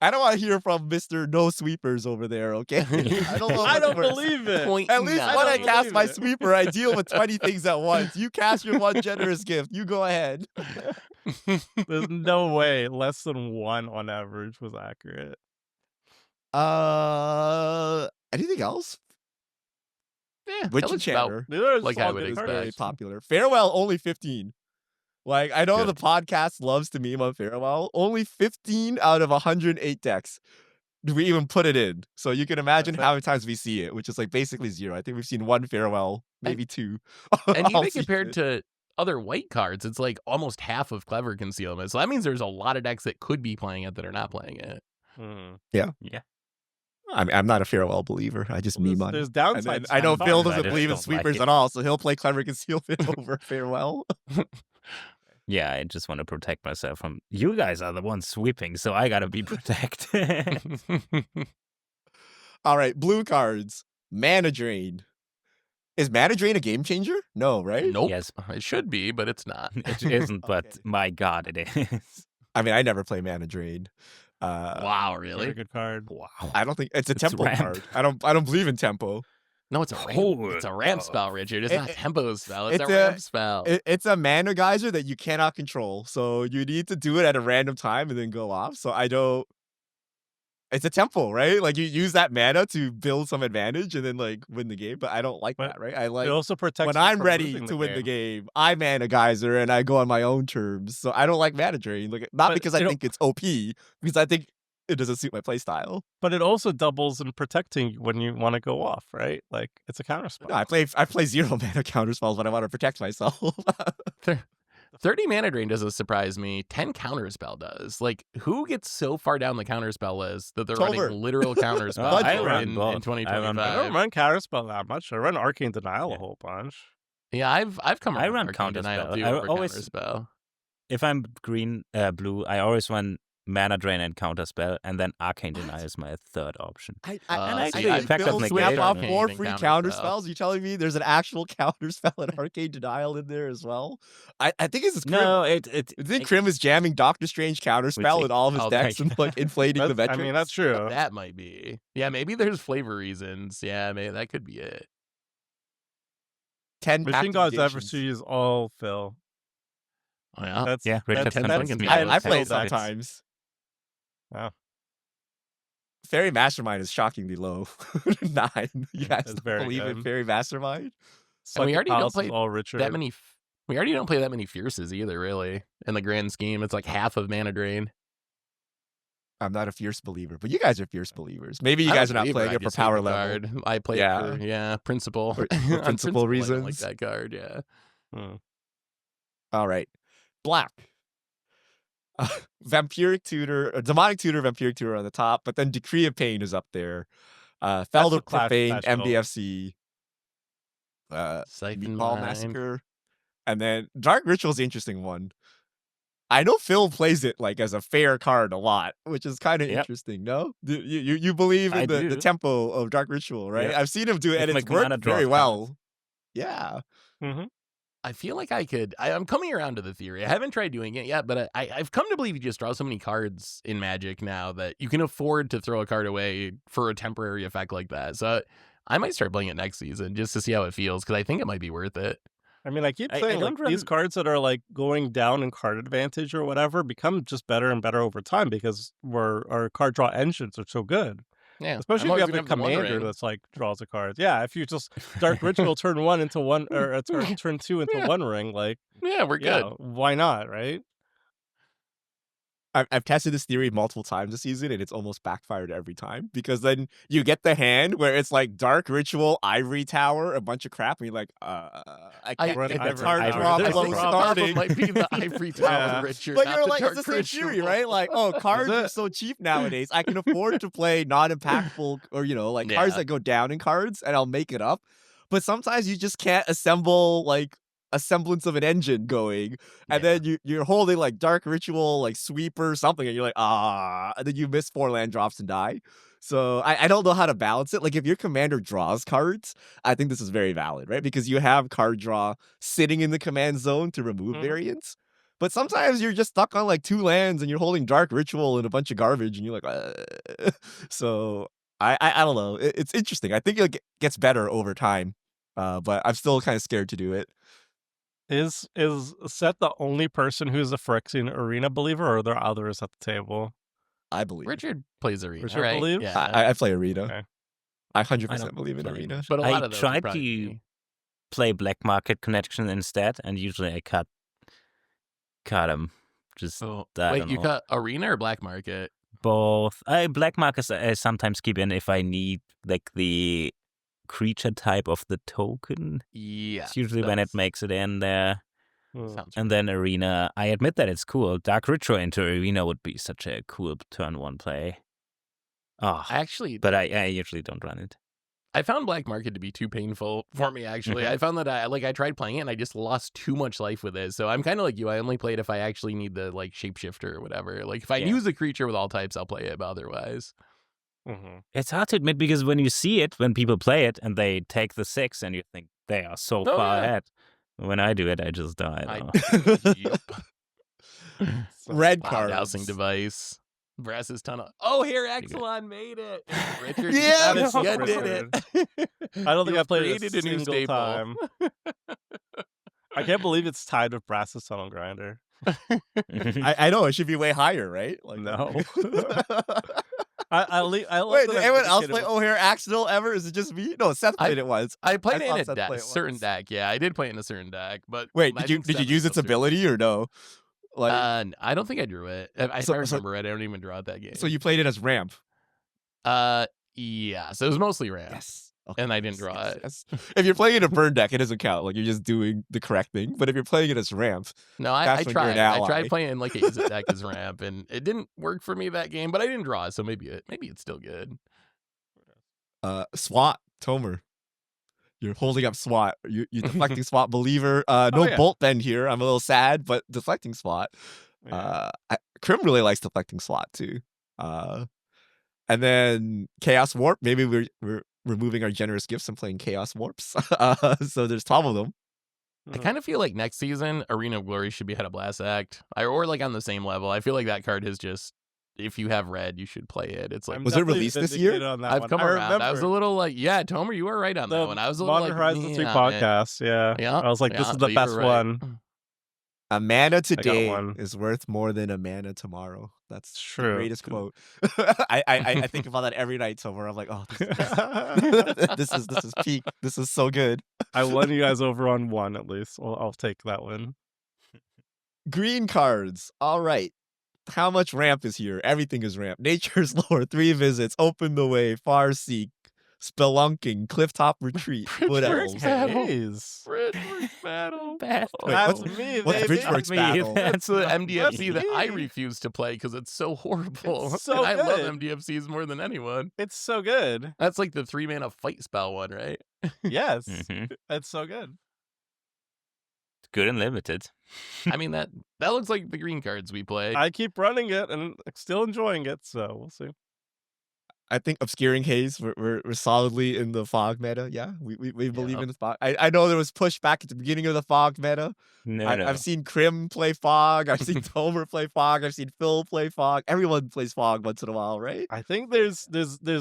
I don't want to hear from Mr. No Sweepers over there, okay? I don't know. I if don't it works. believe it. Point At least nine. when I don't cast believe my it. sweeper, I deal with 20 things at once. You cast your one generous gift. You go ahead. There's no way less than 1 on average was accurate. Anything else? Yeah, Witch that looks about- Enchanter There's Like all I would good is expect. very cards. popular. Farewell only 15. Like I know Good. the podcast loves to meme on Farewell. Only 15 out of 108 decks do we even put it in. So you can imagine That's it. how many times we see it, which is like basically 0. I think we've seen 1 Farewell, maybe 2. And all even compared season. to other white cards, it's like almost half of Clever Concealment. So that means there's a lot of decks that could be playing it that are not playing it. I'm not a Farewell believer. I just meme on it. There's And downsides. then to I know that Phil card. doesn't I believe in just don't like sweepers it. at all, so he'll play Clever Concealment over Farewell. Yeah, I just want to protect myself from you guys are the ones sweeping, so I gotta be protected. All right, blue cards. Mana Drain. Is Mana Drain a game changer? No, right? Nope. Yes. It should be, but it's not. It isn't, but Okay. my god, it is. I mean, I never play Mana Drain. Wow, Very really? good card. Wow. I don't think it's a It's tempo ramp. card. I don't believe in tempo. No, it's a ramp. Oh, It's a ramp spell, Richard. It's it- not tempo spell. It's it's a a- ramp spell. It's a mana geyser that you cannot control. So you need to do it at a random time and then go off. So I don't. It's a tempo, right? Like you use that mana to build some advantage and then like win the game. But I don't like But that, right? I like It also protects when you I'm from ready losing to win the game, I mana geyser and I go on my own terms. So I don't like Mana Drain. Like not But because I you know- think it's OP, because I think it doesn't suit my playstyle. But it also doubles in protecting you when you want to go off, right? Like it's a counter spell. No, I play 0 mana counter spells when I want to protect myself. 30 mana drain doesn't surprise me. 10 counter spell does. Like, who gets so far down the counter spell list that they're Tolbert. running literal counter spell I in, run in both. I run 2025? I don't run counter spell that much. I run Arcane Denial Yeah. a whole bunch. Yeah, I've come I around run Arcane Denial Counterspell. too I over always- counterspell. If I'm blue, I always run Mana Drain and Counterspell, and then Arcane Denial is my third option. I see, think I fact Bill of snap negation off and 4 even free counter counter spell. spells. You telling me there's an actual counter spell and Arcane Denial in there as well? I think it's Crim. No, I think Crim is jamming Doctor Strange counter spell in all of his Oh, decks and like inflating the I metrics. mean, that's true. That might be. Yeah, maybe there's flavor reasons. Yeah, maybe that could be it. 10 Machine God's activations. Adversary is all Phil. Oh, yeah. That's Yeah, Richard that's, Ten Hampton seconds. can be I- both. I play It's- it's- sometimes. Wow. Fairy Mastermind is shockingly low. 9. You guys That's don't very believe in good. Fairy Mastermind? And we Psychic already don't Palace is play all Richard. That many. We already don't play that many fierces either, really. In the grand scheme, it's like half of mana drain. I'm not a fierce believer, but you guys are fierce believers. Maybe you I'm a guys are not believer, playing I it for just hate power the level. card. I play Yeah. it for principle. For On principle I don't reasons. like that card, yeah. Hmm. All right. Black. Vampiric Tutor, Demonic Tutor, Vampiric Tutor on the top, but then Decree of Pain is up there. Felder a class Profane, special. MDFC, Siphon Meatball Mine. Massacre, and then Dark Ritual is the interesting one. I know Phil plays it like as a fair card a lot, which is kind of Yep. interesting. No, you believe in I the do. tempo of Dark Ritual, right? Yep. I've seen him do it, and It's it's my mana worked draw very card. well. Yeah, Mm-hmm. I feel like I could. I'm coming around to the theory. I haven't tried doing it yet, but I've come to believe you just draw so many cards in Magic now that you can afford to throw a card away for a temporary effect like that. So I might start playing it next season just to see how it feels because I think it might be worth it. I mean, I keep I saying don't like, these run- cards that are like going down in card advantage or whatever become just better and better over time because our card draw engines are so good. Yeah, Especially I'm if you always have gonna the the One commander Ring. that's like draws the cards. Yeah, if you just Dark Ritual turn 1 into one or turn 2 into Yeah. One Ring, like Yeah, we're good. yeah, why not, right? I've tested this theory multiple times this season, and it's almost backfired every time because then you get the hand where it's like Dark Ritual, Ivory Tower, a bunch of crap, and you're like, I can't run get the Ivory card Tower. draw There's below the starting. might be the Ivory Tower, Yeah. Richard. But not you're the like, it's Dark the same theory, Ritual. right? Like, oh, cards are it? so cheap nowadays. I can afford to play non-impactful or, like cards Yeah. that go down in cards, and I'll make it up. But sometimes you just can't assemble like a semblance of an engine going, and Yeah. then you're holding like Dark Ritual, like Sweeper, something, and you're like, and then you miss 4 land drops and die. So I don't know how to balance it. Like if your commander draws cards, I think this is very valid, right? Because you have card draw sitting in the command zone to remove Mhm. variants. But sometimes you're just stuck on like 2 lands and you're holding Dark Ritual and a bunch of garbage, and you're like, so I don't know. It's interesting. I think it gets better over time, but I'm still kind of scared to do it. Is Seth the only person who's a Phyrexian Arena believer, or are there others at the table? I believe. Richard plays Arena, Richard right? believes? Yeah. I play Arena. Okay. I 100% don't believe in play Arena. much. But a lot I of those would tried probably to be- play Black Market Connection instead, and usually I cut them. Just Oh, I wait, don't you know. cut Arena or Black Market? both. Black markers I sometimes keep in if I need like the creature type of the token. Yeah. It's usually when it that's- makes it in there. Hmm. Sounds And then Arena, I admit that it's cool. Dark Ritual into Arena would be such a cool turn 1 play. Oh, I actually but I usually don't run it. I found Black Market to be too painful for me, actually. I found that I tried playing it and I just lost too much life with it. So I'm kind of like you. I only play it if I actually need the like shapeshifter or whatever. Like if I Yeah. use a creature with all types, I'll play it, but otherwise. It's hard to admit because when you see it, when people play it and they take the 6 and you think they are so Oh, far yeah. ahead. When I do it, I just die. Yep. Red Wow, cards. dowsing device. Brass's tunnel. Oh, here Exelon made it. Richard, Yeah, you so did it. I don't think I played it created a a new single staple. time. I can't believe it's tied with Brass's Tunnel Grinder. I know it should be way higher, right? Like No. Wait, I love did that I'm anyone else dedicated play with- O'Hare Accidental ever? Is it just me? No, Seth played it once. I played I it saw in Seth a play it certain once. deck. Yeah, I did play it in a certain deck. But Wait, I did you think did you seven use is its still super- ability or no? Like, I don't think I drew it. If So- I remember it, I don't even draw it that game. so you played it as ramp. Yeah. So it was mostly ramp. Yes. And I didn't draw it. yes. If you're playing it in burn deck, it doesn't count. Like you're just doing the correct thing. But if you're playing it as ramp, No, I That's when you're an tried. I ally. tried playing like a Izzet deck as ramp, and it didn't work for me that game. But I didn't draw it, so maybe it's still good. SWAT, Tomer. You're holding up SWAT. You deflecting SWAT believer. No Oh, yeah. bolt bend here. I'm a little sad, but deflecting SWAT. Yeah. Krim really likes deflecting SWAT too. And then Chaos Warp. Maybe we're removing our generous gifts and playing Chaos Warps. So there's 12 of them. I kind of feel like next season Arena of Glory should be ahead of Blast Act, or like on the same level. I feel like that card has just, if you have red, you should play it. It's like I'm Was it definitely released this year? vindicated on that I've one. come I around. I was a remember little like, yeah, Tomer, you were right on that the one. I was a little Modern like, Horizons 3 meh on it. podcast. Yeah. Yeah, I was like, this yeah, is the you were best right. one. A mana today one. is worth more than a mana tomorrow. That's True. the greatest quote. I think about that every night, Tomer. I'm like, oh, this is peak. This is so good. I won you guys over on one at least. I'll take that win. Green cards. All right. How much ramp is here? Everything is ramp. Nature's Lore, 3 visits, Open the Way, Far Seek, Spelunking, Clifftop Retreat, Wood Bridgeworks Elves. Battle. Haze. Bridgeworks Battle. Bad. Wait, That's what's- me, what's baby. Bridgeworks Me, Battle? That's the not MDFC that I me. refuse to play because it's so horrible. It's so and I love good. MDFCs more than anyone. It's so good. That's like the 3-mana fight spell one, right? Yes. Mhm. It's so good. Good and limited. I mean that looks like the green cards we play. I keep running it and still enjoying it, so we'll see. I think Obscuring Haze, we're solidly in the fog meta. Yeah, we believe Yeah. in the fog. I know there was pushback at the beginning of the fog meta. No, I've seen Krim play fog. I've seen Tomer play fog. I've seen Phil play fog. Everyone plays fog once in a while, right? I think there's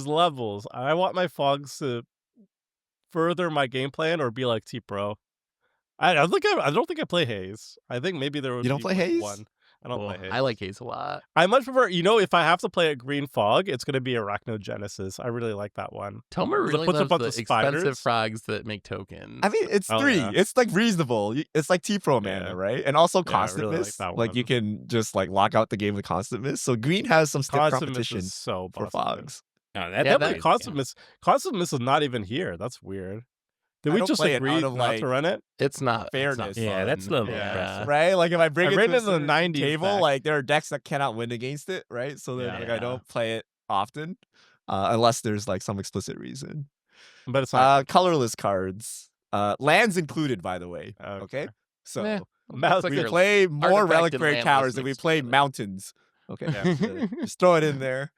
levels. I want my fogs to further my game plan or be like T Pro. I don't think I play Haze. I think maybe there would You don't be play like Haze? one. I don't Well, play Haze. I like Haze a lot. I much prefer, if I have to play a green fog, it's gonna be Arachnogenesis. I really like that one. Tomer Because it really puts a loves bunch the of expensive spiders. frogs that make tokens. I mean, it's Oh, 3. yeah. It's like reasonable. It's like T Pro mana, Yeah. right? And also Yeah, I Constant really like Miss. that Like you one. can just like lock out the game with Constant Miss. So green has some stiff Constant Miss competition is so for busted. fogs. No, Yeah, that's that- nice, Constant Miss is not even here. That's weird. Did I we don't just play it agree out not of, like, to run it? It's not Fairness. Yeah, that's a fun. little Yeah. impressive. Right? Like if I bring I it ran to a it in the certain 90s table, deck. like there are decks that cannot win against it, right? So then like I Yeah. don't play it often, unless there's like some explicit reason. But it's not. Colorless cards, lands incled, by the way. Okay, so Meh. Mouse- like we a play more artifact and reliquary land towers list than we mixed play together. mountains. Okay, Yeah. just throw it in there.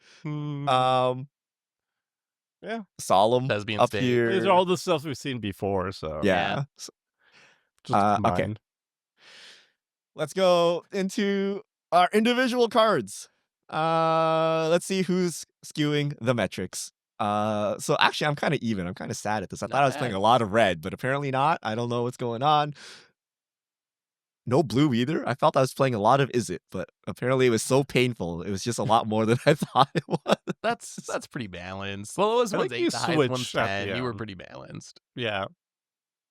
Yeah. Solemn Thespian up State. here. These are all the stuff we've seen before, so yeah. just okay. combine. Let's go into our individual cards. Let's see who's skewing the metrics. So actually I'm kind of even. I'm kind of sad at this. I thought I was playing bad. a lot of red, but apparently not. I don't know what's going on. No blue either. I felt I was playing a lot of Izzet, but apparently it was so painful. It was just a lot more than I thought it was. That's pretty balanced. The lowest I one's think you 8, the highest one's switched at 10. the You were end. pretty balanced. Yeah.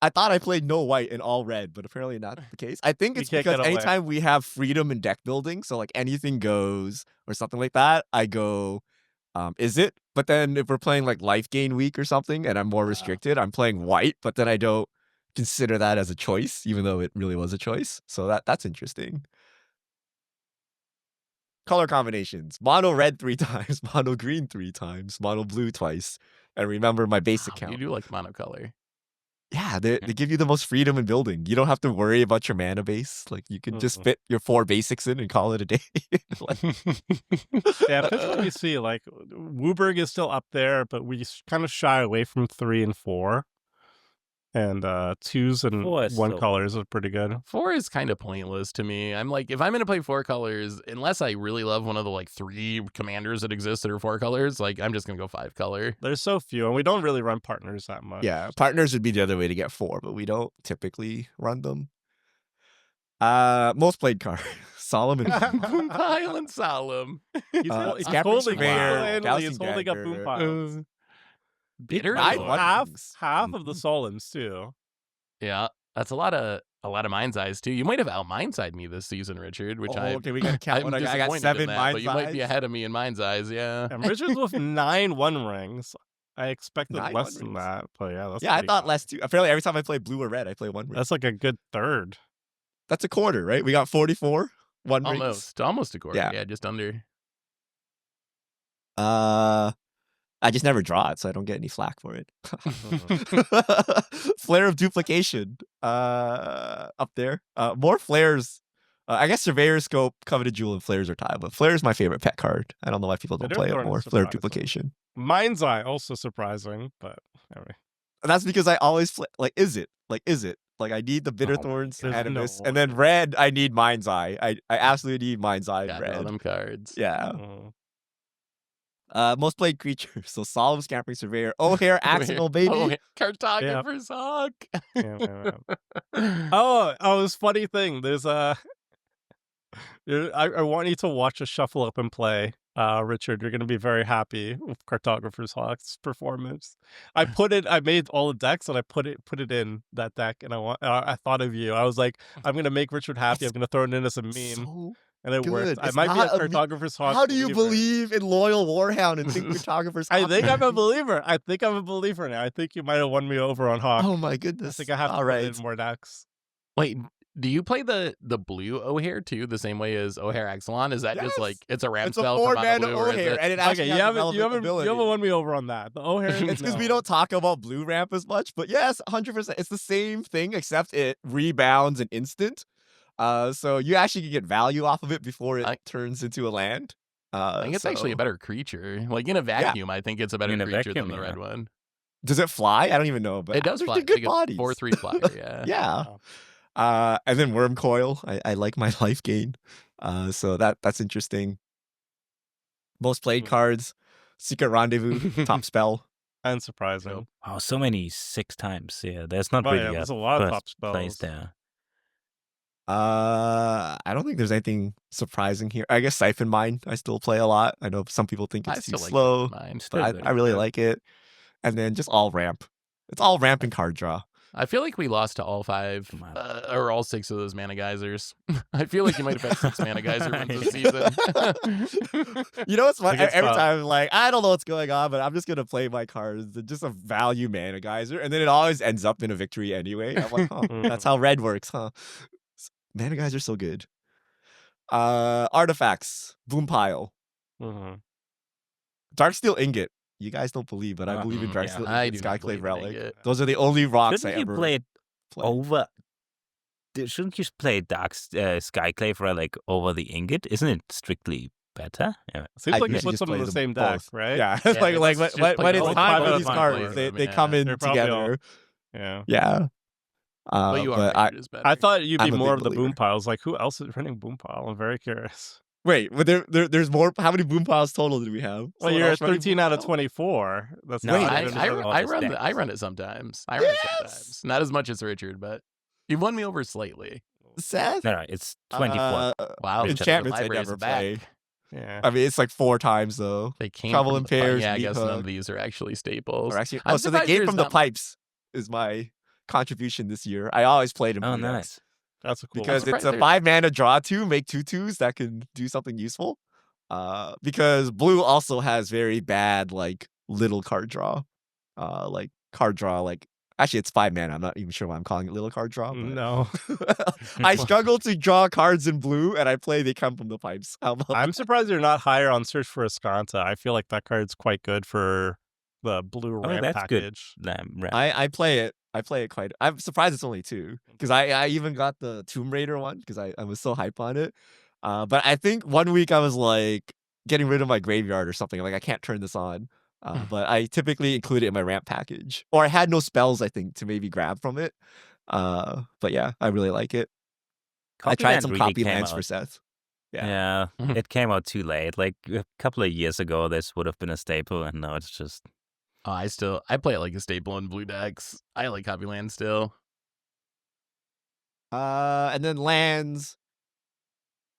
I thought I played no white and all red, but apparently not the case. I think You it's can't because get away. anytime we have freedom in deck building, so like anything goes or something like that, I go, is it? But then if we're playing like life gain week or something and I'm more restricted, I'm playing white, but then I don't consider that as a choice, even though it really was a choice. So that's interesting. Color combinations: mono red 3 times, mono green 3 times, mono blue twice, and remember my basic Wow, count. you do like monocolor. Yeah, they give you the most freedom in building. You don't have to worry about your mana base. Like you can just fit your 4 basics in and call it a day. Like, Yeah, officially we see like Wooburg is still up there, but we kind of shy away from 3 and 4. And 2s and 4 is 1 so- colors are pretty good. 4 is kind of pointless to me. I'm like, if I'm gonna play 4 colors, unless I really love one of the like 3 commanders that exist that are 4 colors, like I'm just gonna go 5 color. There's so few, and we don't really run partners that much. yeah, partners would be the other way to get 4, but we don't typically run them. Most played card. Solomon. Boom pile and solemn. He's Scampering holding Surveyor, wow. He's Gaussian holding up Dagger. boom piles. Bitter. Nine though. one- half Wondrings. of the Solons too. Yeah, that's a lot of mind's eyes too. You might have out mind's eyed me this season, Richard. Which okay, we gotta count. I'm I got disappointed 7 in that, mind's but you might be eyes. ahead of me in mind's eyes. Yeah. And Richards with 9 1 rings. I expected 9 less than 1 that, but yeah, that's Yeah, I pretty thought high. less too. Apparently, every time I play blue or red, I play 1 ring. That's like a good third. That's a quarter, right? We got 44. 1 rings. Almost a quarter. Yeah. Yeah, just under. I just never draw it, so I don't get any flack for it. Flare of Duplication. Up there. More flares. I guess Surveyor Scope, Coveted Jewel, and Flares are tied, but Flare is my favorite pet card. I don't know why people don't play it Bitterthorn more. is Flare of surprising. Duplication. Mind's Eye also surprising, but anyway. That's because I always is it? Like I need the Bitterthorns, there's Animus, no and then red. I need Mind's Eye. I absolutely need Mind's Eye. Got Red. all them cards. Yeah. Mhm. Most played creatures. So Solemn, Scampering Surveyor, O'Hare, Axonal Baby. Oh, Cartographer's Hawk. Yeah. Oh, this funny thing. There's I want you to watch a shuffle up and play. Richard, you're gonna be very happy with Cartographer's Hawk's performance. I made all the decks and I put it in that deck, and I thought of you. I was like, I'm gonna make Richard happy. I'm gonna throw it in as a meme, So and it worked. good. I It's might be not a a meme. Cartographer's Hawk. How do you believer. believe in loyal Warhound and think Cartographer's I Hawk? think I'm a believer. I think I'm a believer now. I think you might have won me over on Hawk. Oh my I goodness. think I have to All put right. in more decks. Wait, do you play the blue O'Hare too, the same way as O'Hare Exelon? Is that just Yes. like it's a ramp It's a spell for mono 4-mana blue, or is O'Hare, it- and it actually Okay, you has a haven't relevant ability. won me over on that. The O'Hare. It's because we don't talk about blue ramp as much, but yes, 100%. It's the same thing, except it rebounds an instant. So you actually can get value off of it before it turns into a land. I think it's actually a better creature. Like in a vacuum, I think it's a better In a creature vacuum, than the red yeah. one. Does it fly? I don't even know, but It does they're fly. good bodies. 4/3 flyer, yeah. Yeah. Wow. And then Worm Coil. I like my life gain. So that's interesting. Most played cards. Secret Rendezvous, top spell. Unsurprising. Wow, so many 6 times. Yeah, there's not Oh, really yeah, a there's a lot of first top place spells. there. I don't think there's anything surprising here. I guess Siphon Mine I still play a lot. I know some people think I it's too still like slow, mine. Still but good, I really yeah. like it. And then just all ramp. It's all ramp and card draw. I feel like we lost to all 5 Come on. or all 6 of those mana geysers. I feel like you might have had 6 mana geyser runs this season. You know what's fun? It's a good Every spot. time, like, I don't know what's going on, but I'm just gonna play my cards. It's just a value mana geyser, and then it always ends up in a victory anyway. I'm like, oh, that's how red works, huh? Mana guys are so good. Artifacts, Boom Pile, Mhm. Darksteel Ingot. You guys don't believe, but I believe in yeah, Darksteel I Ingot, do not Skyclave believe in Relic. Ingot. Those are the only rocks Shouldn't I you ever play it play. over? Shouldn't you play Dark Skyclave Relic over the Ingot? Isn't it strictly better? Yeah. Seems I like you usually put just some in play the them same deck, both. right? Yeah, Yeah, it's like let's just play when it's both time for of these them. cards, they Yeah. come in They're probably all- together. Yeah. Yeah. But you are but Richard is better. I thought you'd I'm be a more big of the boom believer. piles. Like, who else is running boom pile? I'm very curious. Wait, but there's more. How many boom piles total do we have? Well, Someone you're else at running 13 boom out of pile? 24. That's No, not I, even I, for the- all I the run stacks. I run it sometimes. I run it Yes! sometimes. Not as much as Richard, but you've won me over slightly. Seth? No, it's 24. Wow. Richard. Enchantments I Libraries never are back. play. Yeah. I mean, it's like 4 times though. They came Trouble from in the Pairs, Yeah, I Meat guess none Hook. of these are actually staples. Or actually, I'm so the surprised game there's from the not- pipes is my contribution this year. I always played in Oh, blue decks nice. That's a cool because one. it's a surprised 5-mana draw 2, make 2/2s that can do something useful. Because blue also has very bad like little card draw. Like card draw like actually it's 5 mana. I'm not even sure why I'm calling it little card draw. But No. I struggle to draw cards in blue and I play they come from the pipes. How about I'm surprised you're not higher on Search for Escanta. I feel like that card's quite good for the blue Oh, ramp that's good. package. Right. I play it. I play it quite. I'm surprised it's only 2 because I even got the Tomb Raider one because I was so hype on it. But I think one week I was like getting rid of my graveyard or something. Like I can't turn this on. But I typically include it in my ramp package, or I had no spells I think to maybe grab from it. But yeah, I really like it. I tried Copyland some really copy came lands for out- Seth. Yeah, it came out too late. Like a couple of years ago, this would have been a staple, and now it's just Oh, I play it like a staple in blue decks. I like Copyland still. And then lands.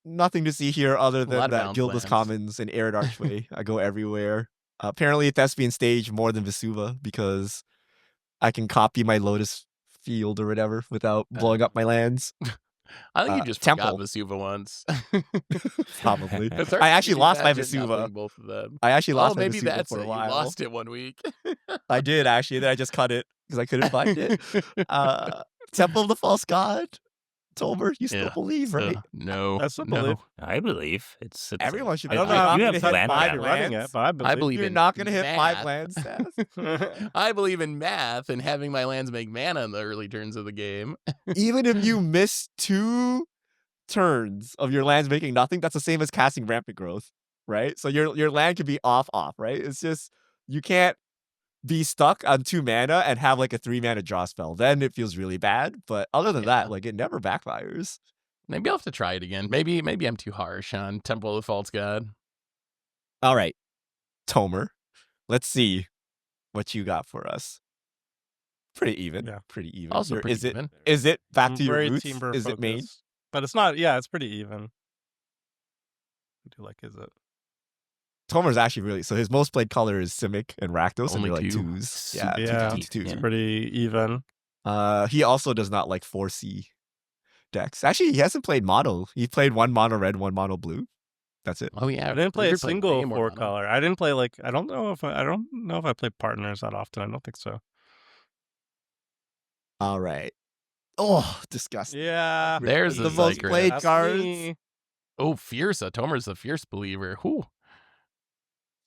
Nothing to see here other lot than of that bounce Gilda's lands. Commons and Arid Archway. I go everywhere. Apparently Thespian Stage more than Vesuva because I can copy my Lotus Field or whatever without blowing up my lands. I think you just forgot Temple. Vesuva once. Probably. It's hard I to actually be lost my imagine not Vesuva. playing both of them. I actually lost my maybe Vesuva that's for it. a while. You lost it 1 week. I did actually. Then I just cut it because I couldn't find it. Temple of the False God. Tomer, you still Yeah, believe, right? No. I still no. believe. I believe it's Everyone should I be. don't you know how you I'm have gonna hit land five power. running it, lands. but I believe. I believe You're in not gonna hit 5 math. lands, Seth. I believe in math and having my lands make mana in the early turns of the game. Even if you miss 2 turns of your lands making nothing, that's the same as casting Rampant Growth, right? So your land can be off, right? It's just you can't be stuck on 2 mana and have like a 3 mana draw spell. Then it feels really bad. But other than Yeah. that, like it never backfires. Maybe I'll have to try it again. Maybe I'm too harsh on Temple of the False God. All right, Tomer, let's see what you got for us. Pretty even. Yeah. Pretty even. Also Or pretty is it even. is it back I'm to your very roots? Timber Is it main? focused. But it's not. Yeah, it's pretty even. I do like is it? Tomer's actually really so his most played color is Simic and Rakdos, and Only they're like 2. 2s. Yeah, Yeah. 2s. Yeah. Pretty even. He also does not like 4C decks. Actually, he hasn't played mono. He played 1 mono red, 1 mono blue. That's it. Oh yeah. I didn't play a Weird playing single way more 4 mono. color. I didn't play like I don't know if I play partners that often. I don't think so. All right. Oh, disgusting. Yeah. There's the a most Psyker. played That's cards. me. Oh, Fierce. Tomer's a fierce believer. Whew.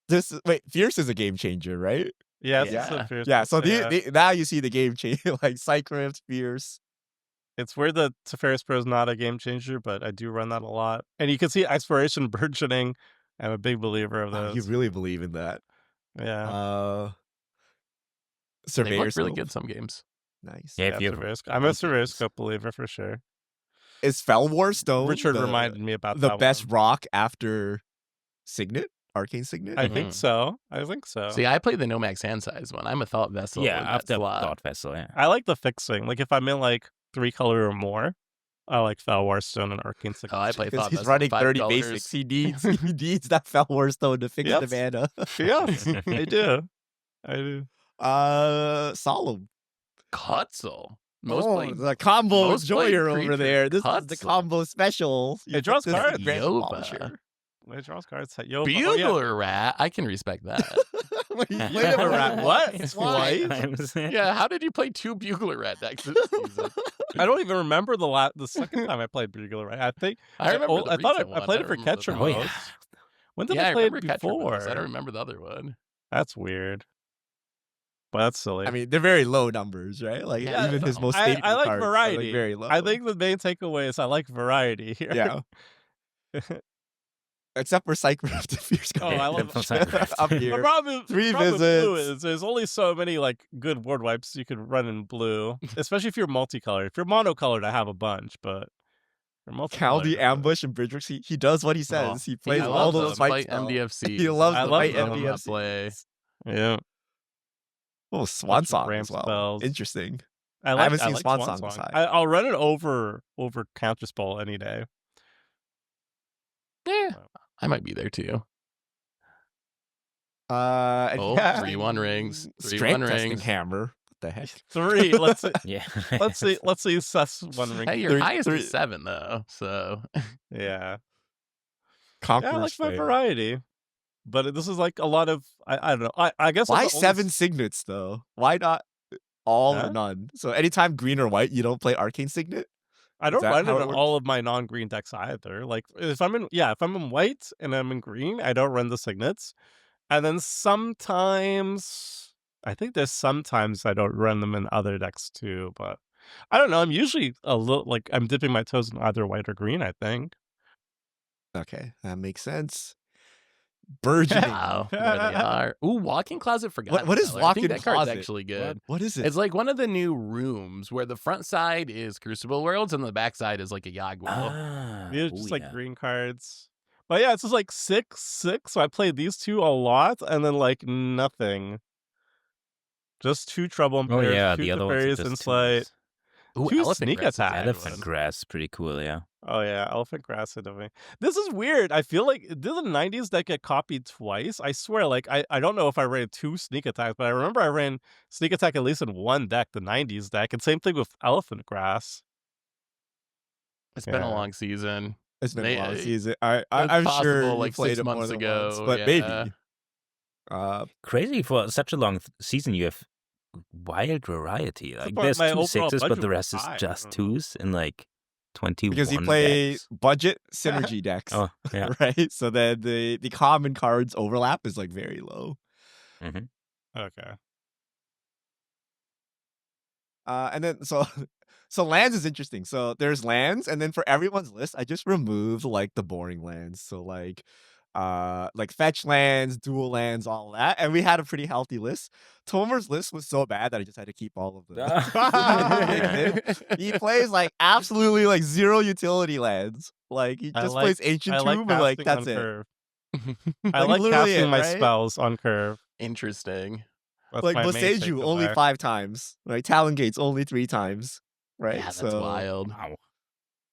Fierce is a game changer, right? Yes, Yeah. it's a fierce. Yeah. So yeah. now you see the game change like Cycrypt, Fierce. It's weird that Teferis Pro is not a game changer, but I do run that a lot. And you can see Exploration burgeoning. I'm a big believer of Oh, those. you really believe in that? Yeah. They Surveyor look really Scope. good some games. Nice. Yeah, if you Surveyor Scope. I'm a Those Surveyor games. Scope believer for sure. Is Felwar Stone Richard the, reminded me about the that best one. rock after Signet? Arcane Signet? I think so. I think so. See, I play the Nomax hand size one. I'm a Thought Vessel. yeah, in that after slot. Thought Vessel. Yeah. I like the fixing. Like if I'm in like 3 color or more, I like Felwar Stone and Arcane Signet. Oh, I play Because Thought he's Vessel running 5 30 colors. basics. He needs that Felwar Stone to fix Yep. the mana. Yes, I do. I do. Solemn. Cutzel. Most Oh, played. the combo most played enjoyer over creature, there. This is the Cutzel. combo special. You It draws put this in cards. Grand Yoba. Polisher. It draws cards. Yo, Bugler Rat. I can respect that. When you played him around What? Why? Yeah, how did you play 2 Bugler Rat decks this season? I don't even remember the second time I played Bugler. Right? I think I remember. I thought recent I one. played don't it for remember the Catcher other Oh, one. yeah. Most. When did Yeah, I play remember it Catcher before? Most. I don't remember the other one. That's weird. But that's silly. I mean, they're very low numbers, right? Like Yeah, even his most I staple like cards are, variety. like, very low. I think the main takeaway is I like variety here. yeah. Except for Cycrypt and Fierce Oh, I love Cycrypt. up The here. problem, 3 problem with blue visits. is there's only so many like good board wipes you could run in blue, especially if you're multicolored. If you're monocolored, I have a bunch, but for multicolored, Caldy, Ambush, and Bridgerix, he does what he says. He plays I all love those fight fight spells. MDFC. He loves I to love fight them. MDFC. Play. Yeah, Oh, Swan Bunch of Song ramp as well. spells. Interesting. I haven't seen like Swan Song this high. I'll run it over Counterspell any day. Yeah, I might be there too. And Oh, yeah. 3/1 rings. 3/1 Strength testing rings. hammer. What the heck? 3. Let's see. Yeah. Let's see. Seth's one ring. Hey, your Three- highest three- is 7 though. So Yeah. Conqueror's Yeah, I like my Flare. variety. But this is like a lot of I don't know. I guess Why the only 7 signets though? Why not all Huh? or none? So anytime green or white, you don't play Arcane Signet? I don't that run it how it in works? all of my non-green decks either. Like if I'm in white and I'm in green, I don't run the signets. And then sometimes, I think there's sometimes I don't run them in other decks too, but I don't know. I'm usually a little like I'm dipping my toes in either white or green, I think. Okay, that makes sense. Burgeoning. Wow, there they are. Ooh, Walk-in Closet Forgotten what is Cellar. I think Walk-in that card's Closet? actually good. What is it? It's like one of the new rooms where the front side is Crucible Worlds and the back side is like a Yagwell. Ah, These are ooh, just like yeah. green cards. But yeah, it's just like 6/6. So I played these two a lot and then like nothing. Just 2 Trouble Oh Impairs, yeah, 2 the other ones are Nefarious just Insight, Ooh, 2 Elephant Sneak Grass is a Attack. good Elephant one. grass, pretty cool. Yeah. Oh yeah, Elephant Grass is definitely. This is weird. I feel like did the 90s deck get copied twice? I swear, like I don't know if I ran 2 Sneak Attacks, but I remember I ran Sneak Attack at least in one deck, the 90s deck, and same thing with Elephant Grass. It's been a long season. It's been a long They- season. It's I'm possible, sure you like, played 6 it more months than ago, once, but yeah. maybe. Crazy for such a long season. You have wild variety. Like but there's my 2 overall 6s, but budget the was rest is high, I just don't know. 2s and like 21 because you play decks. budget synergy decks, Oh yeah. right? So then the common cards overlap is like very low. Mhm. Okay. And then so lands is interesting. So there's lands, and then for everyone's list, I just removed like the boring lands. So like fetch lands, dual lands, all that. And we had a pretty healthy list. Tomer's list was so bad that I just had to keep all of them. He plays like absolutely like 0 utility lands. Like he just plays Ancient Tomb and like that's it. Curve. I Like, like literally casting it, my right? spells on curve. Interesting. That's Like my main thing Boseiju to only play. 5 times. Right? Talon Gates only 3 times. Right? Yeah, that's so wild. Wow.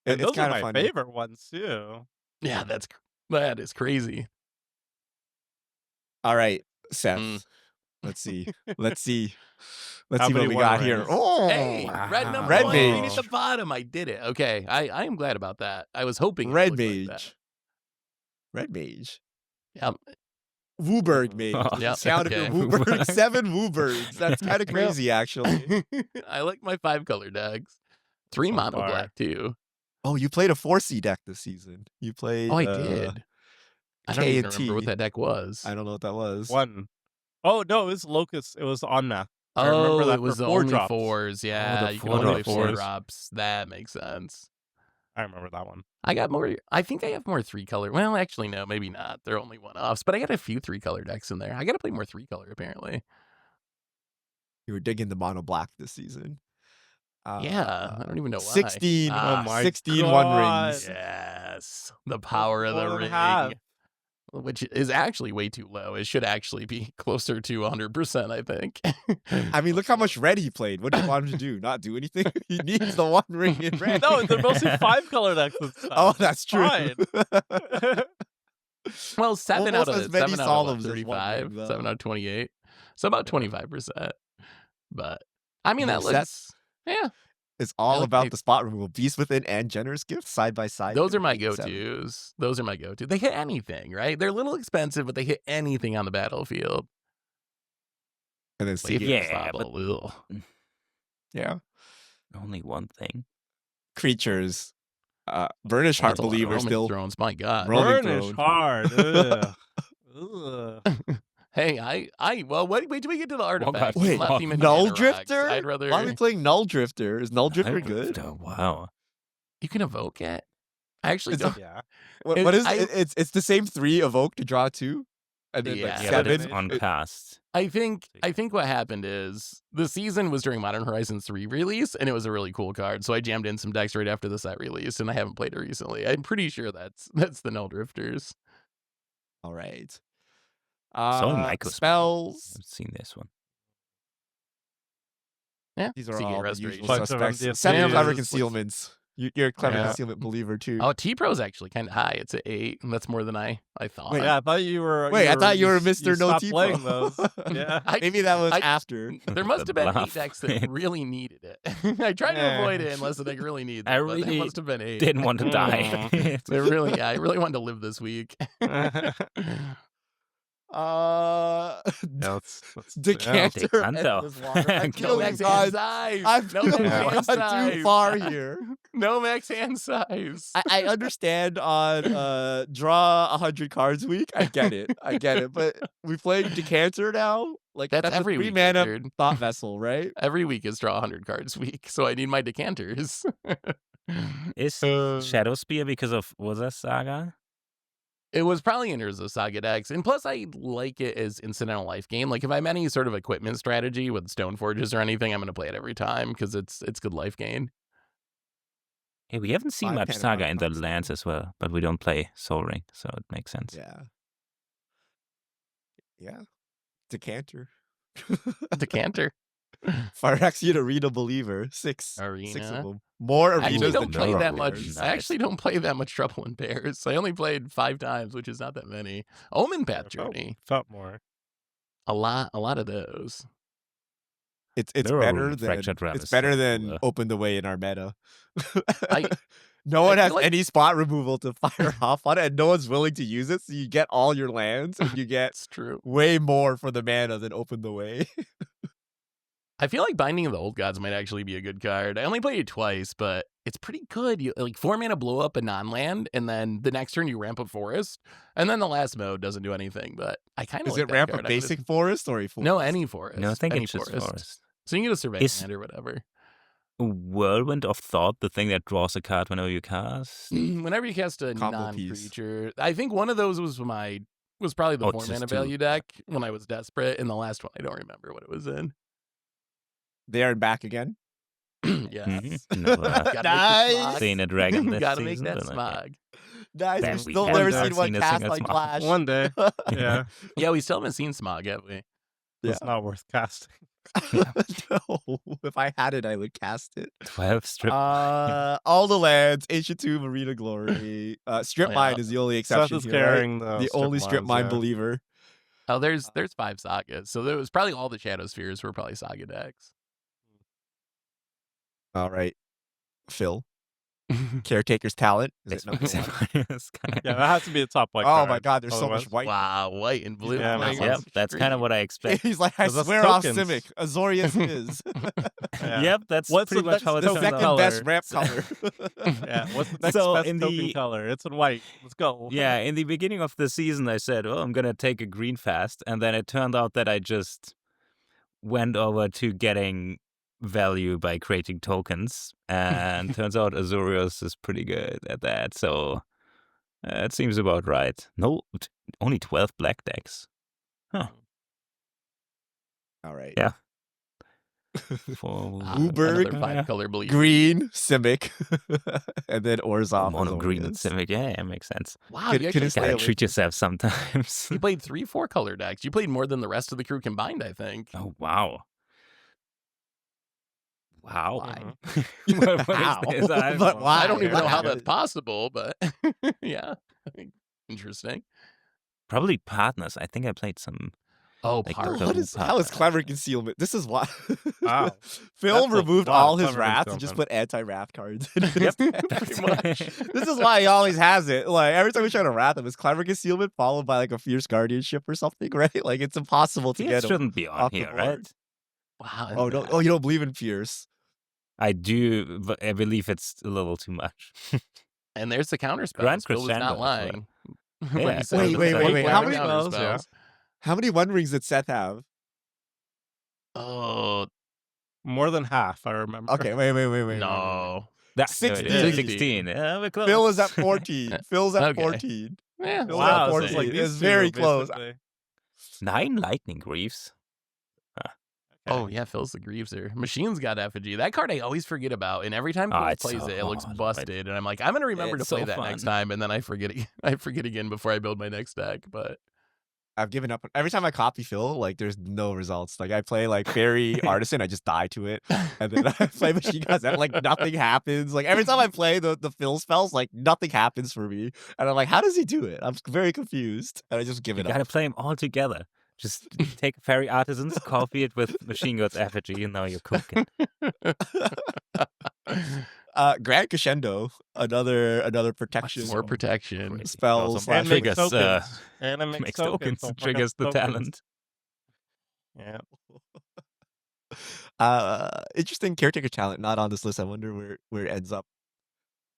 And it's those are kind of my funny. favorite ones too. Yeah, that is crazy. All right, Seth. Mm. Let's see. Let's see How what many we One got here. Rings? Oh, Hey, red wow. number Red 1, green at Mage. the bottom. I did it. Okay, I am glad about that. I was hoping it Red looked like Mage. that. Red Mage. Yep. Wooburg Mage. Oh, Yep, Sound of your okay. Wooburg. 7 Wooburgs. That's kind of crazy, actually. I like my 5 color decks. 3 So mono far. black too. Oh, you played a 4C deck this season. You played. Oh, I did. I don't K even and remember what T. that deck was. I don't know what that was. One. Oh no, it was Locust. It was Omnath. I remember Oh, that it was for the 4 only drops. 4s. Yeah, the you can 4 only play drops, 4 yes. drops. That makes sense. I remember that one. I got more. I think I have more 3 color. Well, actually, no, maybe not. They're only 1-offs, but I got a few 3 color decks in there. I got to play more 3 color apparently. You were digging the mono black this season. Yeah, I don't even know why. 16. Ah, Oh my 16 God. One Rings. Yes, the power of the More than ring, half. which is actually way too low. It should actually be closer to 100%. I think. I mean, look how much red he played. What do you want him to do? Not do anything? He needs the One Ring in red. No, they're mostly 5 color decks. and stuff. Oh, that's true. Fine. Well, 7 Almost out of as many 7 out of Solemns as One 35, Ring, though. 7 out of 28, so about 25%. But I mean, that Set. looks yeah. It's all like about they- the spot removal. Beast Within and Generous Gift side by side. Those are my 8 and 7. go-tos. Those are my go-to. They hit anything, right? They're a little expensive, but they hit anything on the battlefield. And then Like, Seagate. Yeah, Ugh. Yeah. Only one thing. Creatures. Burnish Heart That's a lot of Believer Roman still. Thrones. My God. Rolling Burnish Throne. hard. Ugh. Ugh. Hey, wait till we get to the artifacts. Wait, I'm not teaming Null Mana Rocks. Drifter? I'd rather Why are we playing Null Drifter? Is Null Drifter good? Oh, wow. you can evoke it. I actually It's a- don't. Yeah. What is I- it? It's the same 3 evoke to draw 2? And then Yeah. like Yeah, but 7. it's on It- cast. I think what happened is the season was during Modern Horizons 3 release, and it was a really cool card. So I jammed in some decks right after the set release, and I haven't played it recently. I'm pretty sure that's the Null Drifters. All right. So Michael Spells. I've seen this one. Yeah, These are Seagate all the Restoration. usual Bunch of suspects. MDS 7 clever What's- concealments. You're a clever Yeah. concealment believer too. Oh, T-Pro's actually kind of high. It's at 8, and that's more than I thought. Wait, Yeah, I thought you were. Wait, I thought you were you Mr. No stopped T playing those. Yeah. Maybe that was I- after. There must have been 8 Bluff. decks that really needed it. I tried to Yeah. avoid it unless the deck really needs it. I but there really must have been 8. Didn't want to die. I really wanted to live this week. Uh, Yeah, decanter Decanter. endless water. I No feel Max we've hand gone, size. I No feel Max we've hand gone size. too far here. No Max hand size. I understand on draw 100 cards week. I get it. But we playing decanter now. Like That's that's every a week, 3 mana Richard. thought vessel, right? Every week is draw 100 cards week, so I need my decanters. Is Uh, Shadow Spear because of Urza Saga? It was probably in Urza Saga decks, and plus I like it as incidental life gain. Like if I'm any sort of equipment strategy with Stone Forges or anything, I'm going to play it every time because it's good life gain. Hey, we haven't seen 5 much mana Saga in the concept. lands as well, but we don't play Soul Ring, so it makes sense. Yeah. Decanter. Decanter. Phyrexian Arena Believer. 6 of Arena. them. More I actually arenas don't than play no that Trouble much. Players. I actually don't play that much Trouble in Pairs. I only played 5 times, which is not that many. Omen Path Journey. Felt more. A lot of those. It's Mirror better Rune, than Fractured Realm it's is better so than cool. Open the Way in our meta. I No one feel has like- any spot removal to fire off on it, and no one's willing to use it, so you get all your lands, and you get It's true. way more for the mana than Open the Way. I feel like Binding of the Old Gods might actually be a good card. I only played it twice, but it's pretty good. You like 4 mana blow up a non-land, and then the next turn you ramp up Forest, and then the last mode doesn't do anything. But I kind of Is like it that ramp card. a I would- basic forest or a forest? No, any forest. No, I think any it's just Forest. So you can get a survey Is- land or whatever. Whirlwind of Thought, the thing that draws a card whenever you cast. Whenever you cast a Combo piece. non-creature, I think one of those was probably the Oh, 4 it's mana just 2. value deck when I was desperate, and the last one I don't remember what it was in. There and back again. Yes. No, Gotta Nice. make the Seen a dragon this Gotta make season. that but okay. smog. Nice. Then We've we still haven't never seen seen one a cast single like smog. Flash. One day. Yeah. Yeah, we still haven't seen smog, have we? Yeah. It's not worth casting. No, if I had it, I would cast it. 12 strip. All the lands, Ancient Tomb, Arena Glory. Strip Oh, yeah. Mine is the only Seth exception is here, right? carrying The only Strip lines, Mine yeah. believer. Oh, there's 5 sagas, so there was probably all the Shadow Spheres were probably saga decks. All right, Phil. Caretaker's Talent. Is it number 1? Yeah, that has to be a top white Oh card. my God, there's so Otherwise- much white. Wow, white and blue. Yeah, on makes one Yep, that's kind of screen. what I expect. He's like, I 'Cause that's swear off tokens. Simic. Azorius is. Yeah. Yep, that's What's pretty the much how next it's the token done. second best color? ramp color. Yeah, what's the next So best in token the- color? It's in white. Let's go. Yeah, in the beginning of the season, I said, "Oh, I'm gonna take a green fast," and then it turned out that I just went over to getting value by creating tokens, and turns out Azorius is pretty good at that. So it seems about right. No, only 12 black decks. All right. Yeah. For Uber, Another 5-color bleed. Green, Simic, and then Orzhov. mono green and Azorius. Simic. Yeah, makes sense. Wow, Could- you could actually it stay Gotta away treat from- yourself sometimes. you played 3 4-color decks. You played more than the rest of the crew combined, I think. Oh wow. Wow. Why? What is How? this? But why? I don't even know how Why? that's possible, but yeah, I think interesting. Probably partners. I think I played some. Oh, Like, part. the- What is, how is clever concealment? This is why Wow. Phil That's a removed lot of all his clever wrath and just concealment. put anti-wrath cards. in his Yep, deck. pretty much. This is why he always has it. Like every time we try to wrath him, it's clever concealment followed by like a fierce guardianship or something, right? Like it's impossible to It get him. shouldn't be on off the here, board. right? Wow. Oh no! Oh, you don't believe in fierce? I do, but I believe it's a little too much. And there's the counter spells. Grand Phil was Crescendo not as well. lying. Yeah. When he said Wait, the wait, second wait, wait. one How with many counter spells? Yeah. spells. How many One Rings did Seth have? Oh More than half, I remember. Okay, wait. no. That's 16. 16. Yeah, we're close. Phil is at 14. Phil's at Okay. 14. Yeah, Phil's Wow, at so 14. it's like It's these two, very close. basically. 9 lightning greaves. Oh yeah, Phil's the Grieveser. Machine's got effigy. That card I always forget about, and every time Oh, Phil it's plays so it, it looks fun, right? busted, and I'm like, I'm gonna remember It's to play so that next fun. time, and then I forget. I forget again before I build my next deck. But I've given up. Every time I copy Phil, like there's no results. Like I play like Fairy Artisan, I just die to it. And then I play Machine Guns, and like nothing happens. Like every time I play the Phil spells, like nothing happens for me. And I'm like, how does he do it? I'm very confused. And I just give You it gotta up. play them all together. Just take Fairy Artisans, copy it with Machine God's effigy, and now you're cooking. Grand Crescendo, another protection More protection. Crazy. spells. Also, And Magic makes triggers, tokens. And it makes makes tokens. tokens, Don't forget triggers the tokens. talent. Yeah. Interesting caretaker talent, not on this list. I wonder where it ends up.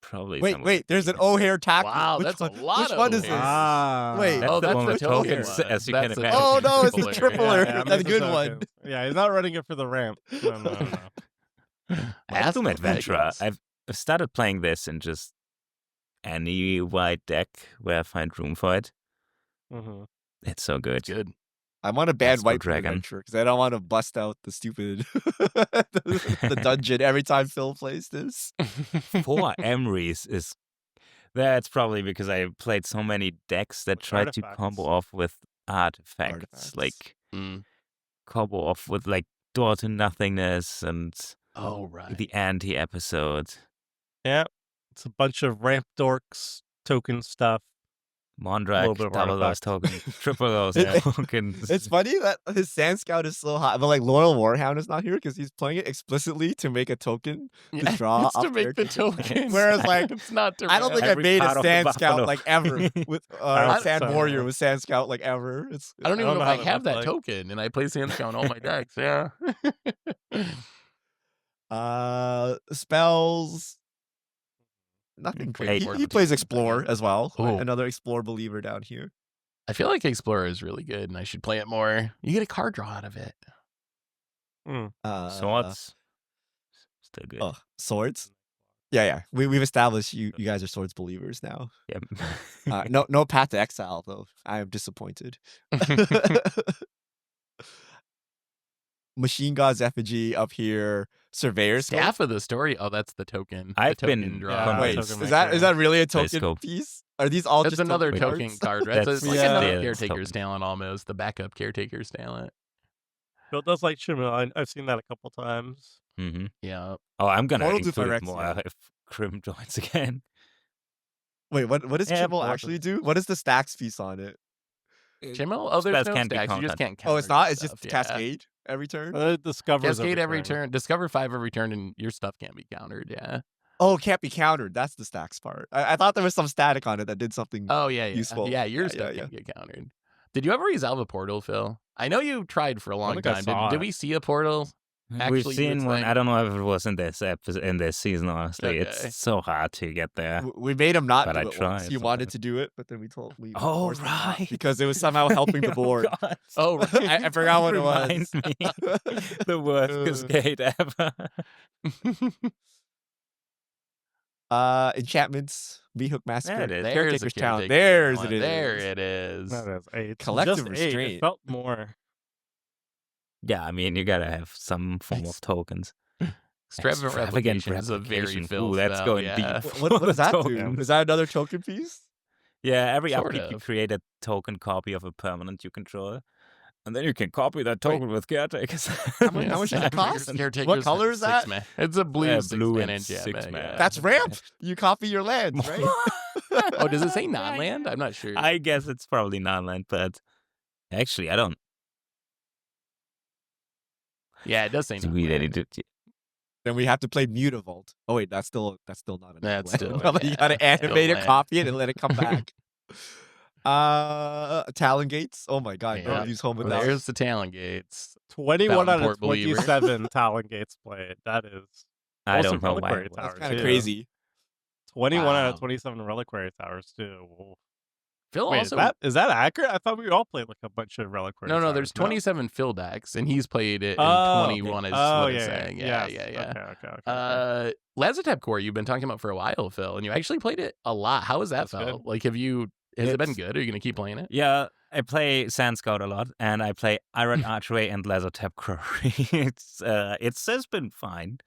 Probably. Wait, somewhere there's an between. O'Hare tackle. Wow, Which that's a one, lot Which of one is this? Ah. Wait. That's Oh, the that's one the with token tokens, one. as you That's can the imagine. Oh no, it's the tripler. tripler. Yeah, That's a makes good tokens. one. Yeah, he's not running it for the ramp. No. Like Doom Adventurer, Vegas. I've started playing this in just any white deck where I find room for it. Mhm. It's so good. Good. I want a bad Let's go, white Dragon. adventure because I don't want to bust out the stupid the dungeon every time Phil plays this. 4 Emeries is... That's probably because I played so many decks that With tried to artifacts. combo off with artifacts. Artifacts. Like, Mm. combo off with, like, Door to Nothingness and Oh, right. the anti-episode. Yeah. It's a bunch of ramp dorks, token stuff. Mondrag, bit of double those artifacts. tokens, triple those It- tokens. It's funny that his Sand Scout is so high, but like Loyal Warhound is not here because he's playing it explicitly to make a token Yeah, to draw it's to up make the characters. token. Whereas, like, it's not to I don't think ramp. I Every made part a of the Sand Scout buffalo. like ever with I Sand don't- Warrior with Sand Scout like ever. It's I don't even don't know know if how I that have looked that like. token, and I play Sandscout on all my decks. Yeah. spells. Nothing Play crazy. Explore He plays Protection Explore again. as well. Oh. Another Explore believer down here. I feel like Explorer is really good, and I should play it more. You get a card draw out of it. Swords. Still good. Oh, swords. Yeah. We've established you guys are swords believers now. Yep. No Path to Exile though. I am disappointed. Machine God's Effigy up here. Surveyor's Scope. Staff of the Story. Oh, that's the token. I've the token been draw. Yeah, Wait, token is that maker. really a Play token scope. piece? Are these all That's just another token token cards? card, right? So That's- it's like yeah, another it's caretaker's token. talent almost, the backup caretaker's talent. Bill does like Shimmer. I've seen that a couple times. hmm Yeah. Oh, I'm gonna Portal to include it Phyrexia. more if Grim joins again. Wait, what does Yeah, Chimmel Portal. actually do? What is the stacks piece on it? Chimmel? Oh, there's Spells no can't be stacks. You just counted. can't Oh, it's counter not? It's stuff, just yeah. Cascade every turn? Discovers Cascade every turn. Discover 5 every turn, and your stuff can't be countered. Yeah. Oh, it can't be countered. That's the stacks part. I thought there was some static on it that did something. Oh, yeah. Useful. Yeah, your Yeah, stuff yeah, can get countered. Did you ever resolve a portal, Phil? I know you tried for a long think I time. saw Did it. we see a portal? We've Actually do seen its one. thing? I don't know if it was in this episode, in this season. Honestly, Okay. it's so hard to get there. We made him not But do I it once. tried He wanted sometimes. to do it, but then we Oh, forced him not right. because it was somehow helping the board. Oh, God. Oh, right. I forgot what it was. Remind me. The worst cascade ever. Enchantments, V-Hook Massacre, There it is. There's Caretaker's a Talent. caretaker's There's talent. it is. There it is. That is 8. Collective Just 8. Restraint. It felt more. Yeah, I mean, you gotta have some form of tokens. Extravagant replication is a very replication. Phil Ooh, that's spell, going yeah. deep. What does that do? Token. Is that another token piece? Yeah, every Sort upkeep you of. create a token copy of a permanent you control. And then you can copy that token with caretakers. How much does it cost? What color is that? It's a blue, Yeah, 6 blue mana and enchantment. 6 mana. Yeah. That's ramp. You copy your lands, right? Oh, does it say non-land? I'm not sure. I guess it's probably non-land, but actually, I don't Yeah, it does say read any. non-land. Then we have to play Mutavault. Oh wait, that's still not a That's land. still- Well, you yeah, gotta still animate it, land. copy it, and let it come back. Talon Gates. Oh my god, Yeah. don't use home without. There's the Talon Gates. 21 out of Port believer. 27 Talon Gates played. That is I Also don't know why. Reliquary it was. That's Towers, kind of too. crazy. 21 out Wow. of 27 Reliquary Towers too. Whoa. Phil Wait, also. is that accurate? I thought we all played like a bunch of Reliquary No, Towers. there's 27 Phil decks, and he's played it in Oh, 21 is Oh, what it's yeah, saying. yeah, Yeah. yes. Okay. Lazotep Core, you've been talking about for a while, Phil, and you actually played it a lot. How has that That's felt? good. Like, has it been It's- good? Are you going to keep playing it? Yeah, I play Sand Scout a lot, and I play Iron Archway and Lazotep Quarry. It's been fine.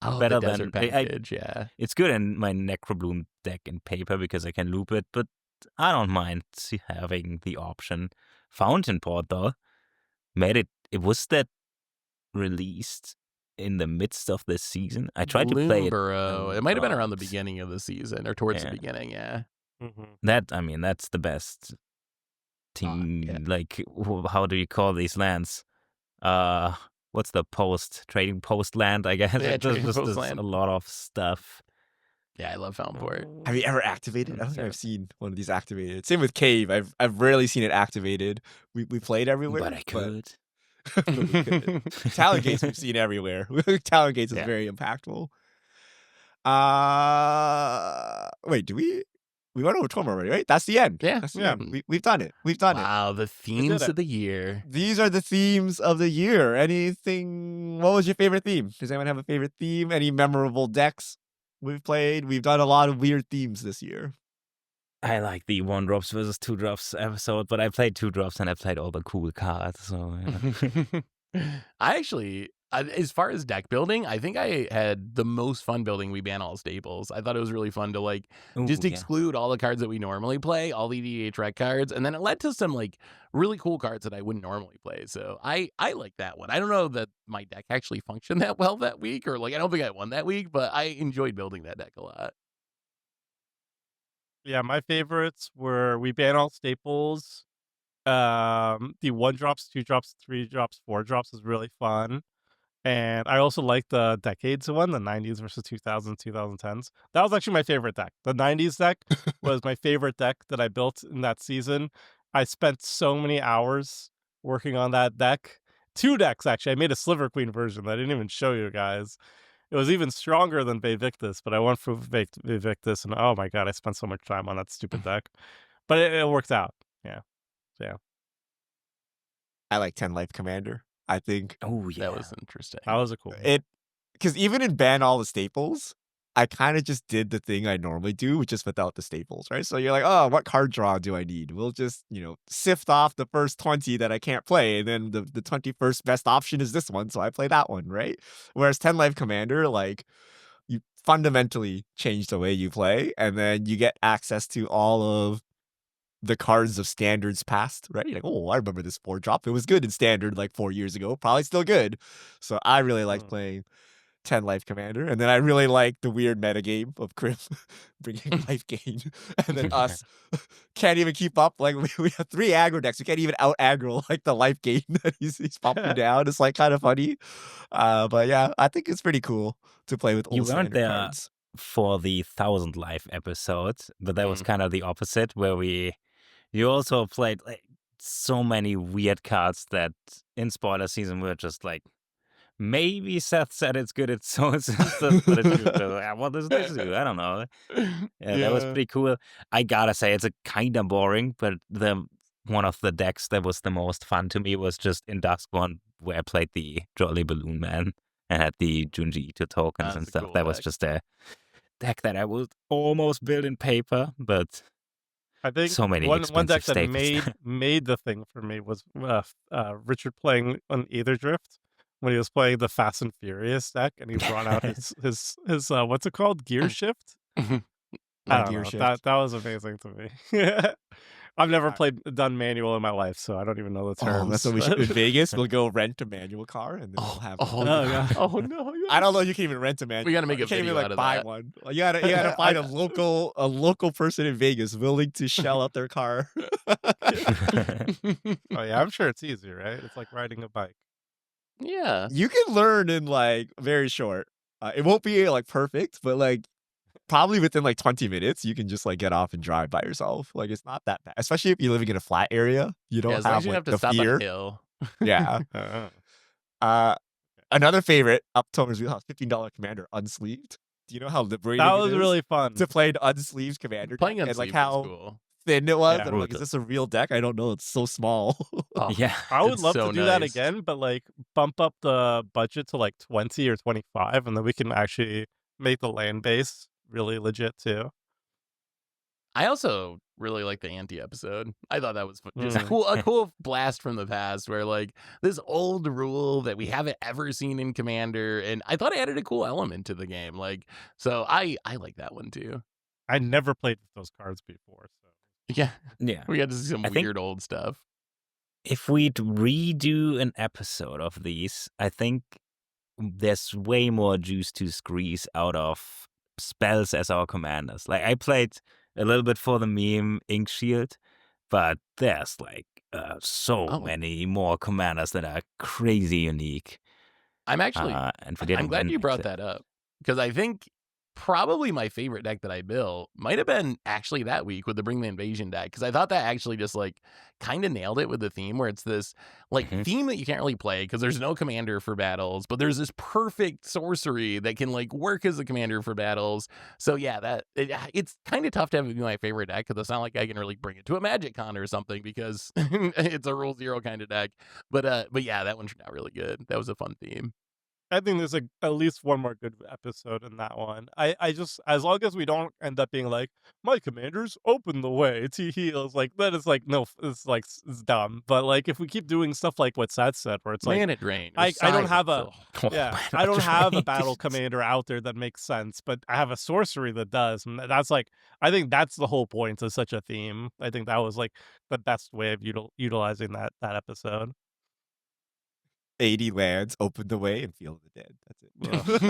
Oh, Better the desert than- I- package, yeah. It's good in my Necrobloom deck in paper because I can loop it, but I don't mind having the option. Fountain Port though made it. It was that released in the midst of this season. I tried to play it. Bloomburrow. It might have been around the but- beginning of the season or towards the Yeah. beginning, yeah. That's the best team. yeah. Like, how do you call these lands? what's the trading post land, I guess. Yeah, There's Trading just Post there's Land. a lot of stuff. Yeah, I love Fountainport. Have you ever activated? I don't think So- I've seen one of these activated. Same with Cave. I've rarely seen it activated. We played everywhere, But I could. but we couldn't. Talent Gates we've seen everywhere. Talent Gates is Yeah. very impactful. Wait, we went over 12 already, right? That's the end. Yeah. That's the Yeah. end. We've done it. We've done it. Wow, the themes it. of the year. These are the themes of the year. Anything? What was your favorite theme? Does anyone have a favorite theme? Any memorable decks we've played? We've done a lot of weird themes this year. I like the 1-drops versus 2-drops episode, but I played 2-drops and I played all the cool cards. So yeah. I actually, as far as deck building, I think I had the most fun building We Ban All Staples. I thought it was really fun to like just Ooh, yeah. exclude all the cards that we normally play, all the EDH rec cards, and then it led to some like really cool cards that I wouldn't normally play. So I like that one. I don't know that my deck actually functioned that well that week, or like I don't think I won that week, but I enjoyed building that deck a lot. Yeah, my favorites were We Ban All Staples. The 1-drops, 2-drops, 3-drops, 4-drops was really fun. And I also like the Decades one, the 90s versus 2000s, 2010s. That was actually my favorite deck. The 90s deck was my favorite deck that I built in that season. I spent so many hours working on that deck. 2 decks, actually. I made a Sliver Queen version that I didn't even show you guys. It was even stronger than Vivictus, but I went for Vivictus, and oh my god, I spent so much time on that stupid deck. But it worked out. Yeah. I like 10 Life Commander. I think Oh yeah. That was interesting. That was a cool. because even in Ban All the Staples, I kind of just did the thing I normally do, which is without the staples, right? So you're like, oh, what card draw do I need? We'll just, sift off the first 20 that I can't play, and then the 21st best option is this one, so I play that one, right? Whereas 10 Life Commander, like, you fundamentally change the way you play, and then you get access to all of the cards of standards past, right? You're like, oh, I remember this 4-drop. It was good in standard like 4 years ago. Probably still good. So I really liked playing 10 Life Commander. And then I really like the weird metagame of Crim bringing life gain. And then us can't even keep up. Like we have 3 aggro decks. We can't even out aggro like the life gain that he's pumping down. It's like kind of funny. But yeah, I think it's pretty cool to play with You old weren't standard there cards. for the 1000 Life episode, but that was kind of the opposite, where you also played like so many weird cards that in spoiler season were just like, maybe Seth said it's good at Soul Sisters, but it's just, what does this do? I don't know. Yeah, that was pretty cool. I gotta say, it's a kind of boring, but one of the decks that was the most fun to me was just in Dusk one, where I played the Jolly Balloon Man and had the Junji Ito tokens That's and a stuff. cool That was deck. just a deck that I would almost build in paper, but I think so many one deck expensive that staples. made the thing for me was Richard playing on Aether Drift when he was playing the Fast and Furious deck, and he brought out his what's it called, Gear Shift. I don't Gear know. Shift. That was amazing to me. I've never done manual in my life, so I don't even know the terms. Oh, that's what we should in Vegas. We'll go rent a manual car, and then we'll have. God. Oh no! I don't know. You can even rent a manual. We gotta make car. a You can't even video like out of buy that. one. You gotta find a local person in Vegas willing to shell out their car. Oh yeah, I'm sure it's easy, right? It's like riding a bike. Yeah. You can learn in like very short. It won't be like perfect, but like probably within like 20 minutes, you can just like get off and drive by yourself. Like it's not that bad, especially if you're living in a flat area. You don't As long have as you like have to the stop fear. on a hill. Yeah. Another favorite up Tomer's Wheelhouse, $15 Commander Unsleeved. Do you know how liberating That it was is really fun. to play an unsleeved Commander Playing deck? on And like sleep how was cool. thin it was. Yeah. And I'm like, is this a real deck? I don't know. It's so small. Oh, Yeah. I would it's love so to do that nice. again, but like bump up the budget to like 20 or 25, and then we can actually make the land base really legit too. I also really like the anti episode. I thought that was just Mm. a cool blast from the past, where like this old rule that we haven't ever seen in Commander, and I thought it added a cool element to the game. Like, so I like that one too. I never played with those cards before, so Yeah, Yeah. we got to see some I think- weird old stuff. If we'd redo an episode of these, I think there's way more juice to squeeze out of spells as our commanders. Like I played a little bit for the meme Ink Shield, but there's like so Oh. many more commanders that are crazy unique. I'm actually and we didn't I'm glad win, you brought actually. that up because I think probably my favorite deck that I built might have been actually that week with the Bring the Invasion deck because I thought that actually just like kind of nailed it with the theme where it's this like Mhm. theme that you can't really play because there's no commander for battles, but there's this perfect sorcery that can like work as a commander for battles. So yeah, it's kind of tough to have it be my favorite deck because it's not like I can really bring it to a Magic Con or something because it's a rule zero kind of deck. But yeah, that one turned out really good. That was a fun theme. I think there's at least one more good episode in that one. I just, as long as we don't end up being like, my commanders open the way to heals, like that is like no, it's like it's dumb. But like if we keep doing stuff like what Seth said, where it's like Mana Drain. or I don't have Silence, a ugh. yeah, Oh, I don't have a man. battle commander out there that makes sense, but I have a sorcery that does, and that's like I think that's the whole point of such a theme. I think that was like the best way of utilizing that episode. 80 lands, open the way, and Field of the Dead. That's Ugh.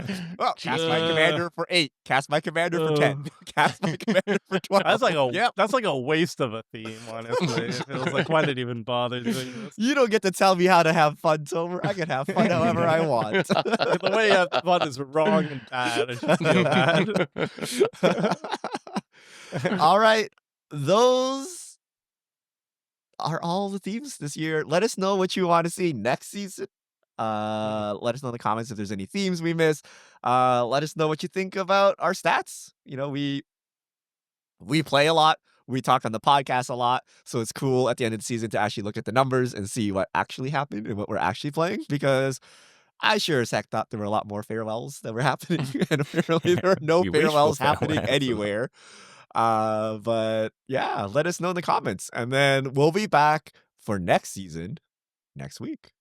it. Well, cast my Jeez. commander for 8. Cast my commander for 10. Cast my commander for 12. That's like a Yep. that's like a waste of a theme, honestly. It feels like why did it even bother doing this? You don't get to tell me how to have fun, Tomer. I can have fun however I want. The way you have fun is wrong and bad. I just feel bad. All right. Those are all the themes this year. Let us know what you want to see next season. Let us know in the comments if there's any themes we missed. Let us know what you think about our stats. You know, we play a lot. We talk on the podcast a lot. So it's cool at the end of the season to actually look at the numbers and see what actually happened and what we're actually playing, because I sure as heck thought there were a lot more farewells that were happening. And apparently there are no We wish for farewells happening farewells. anywhere. But yeah, let us know in the comments. And then we'll be back for next season next week.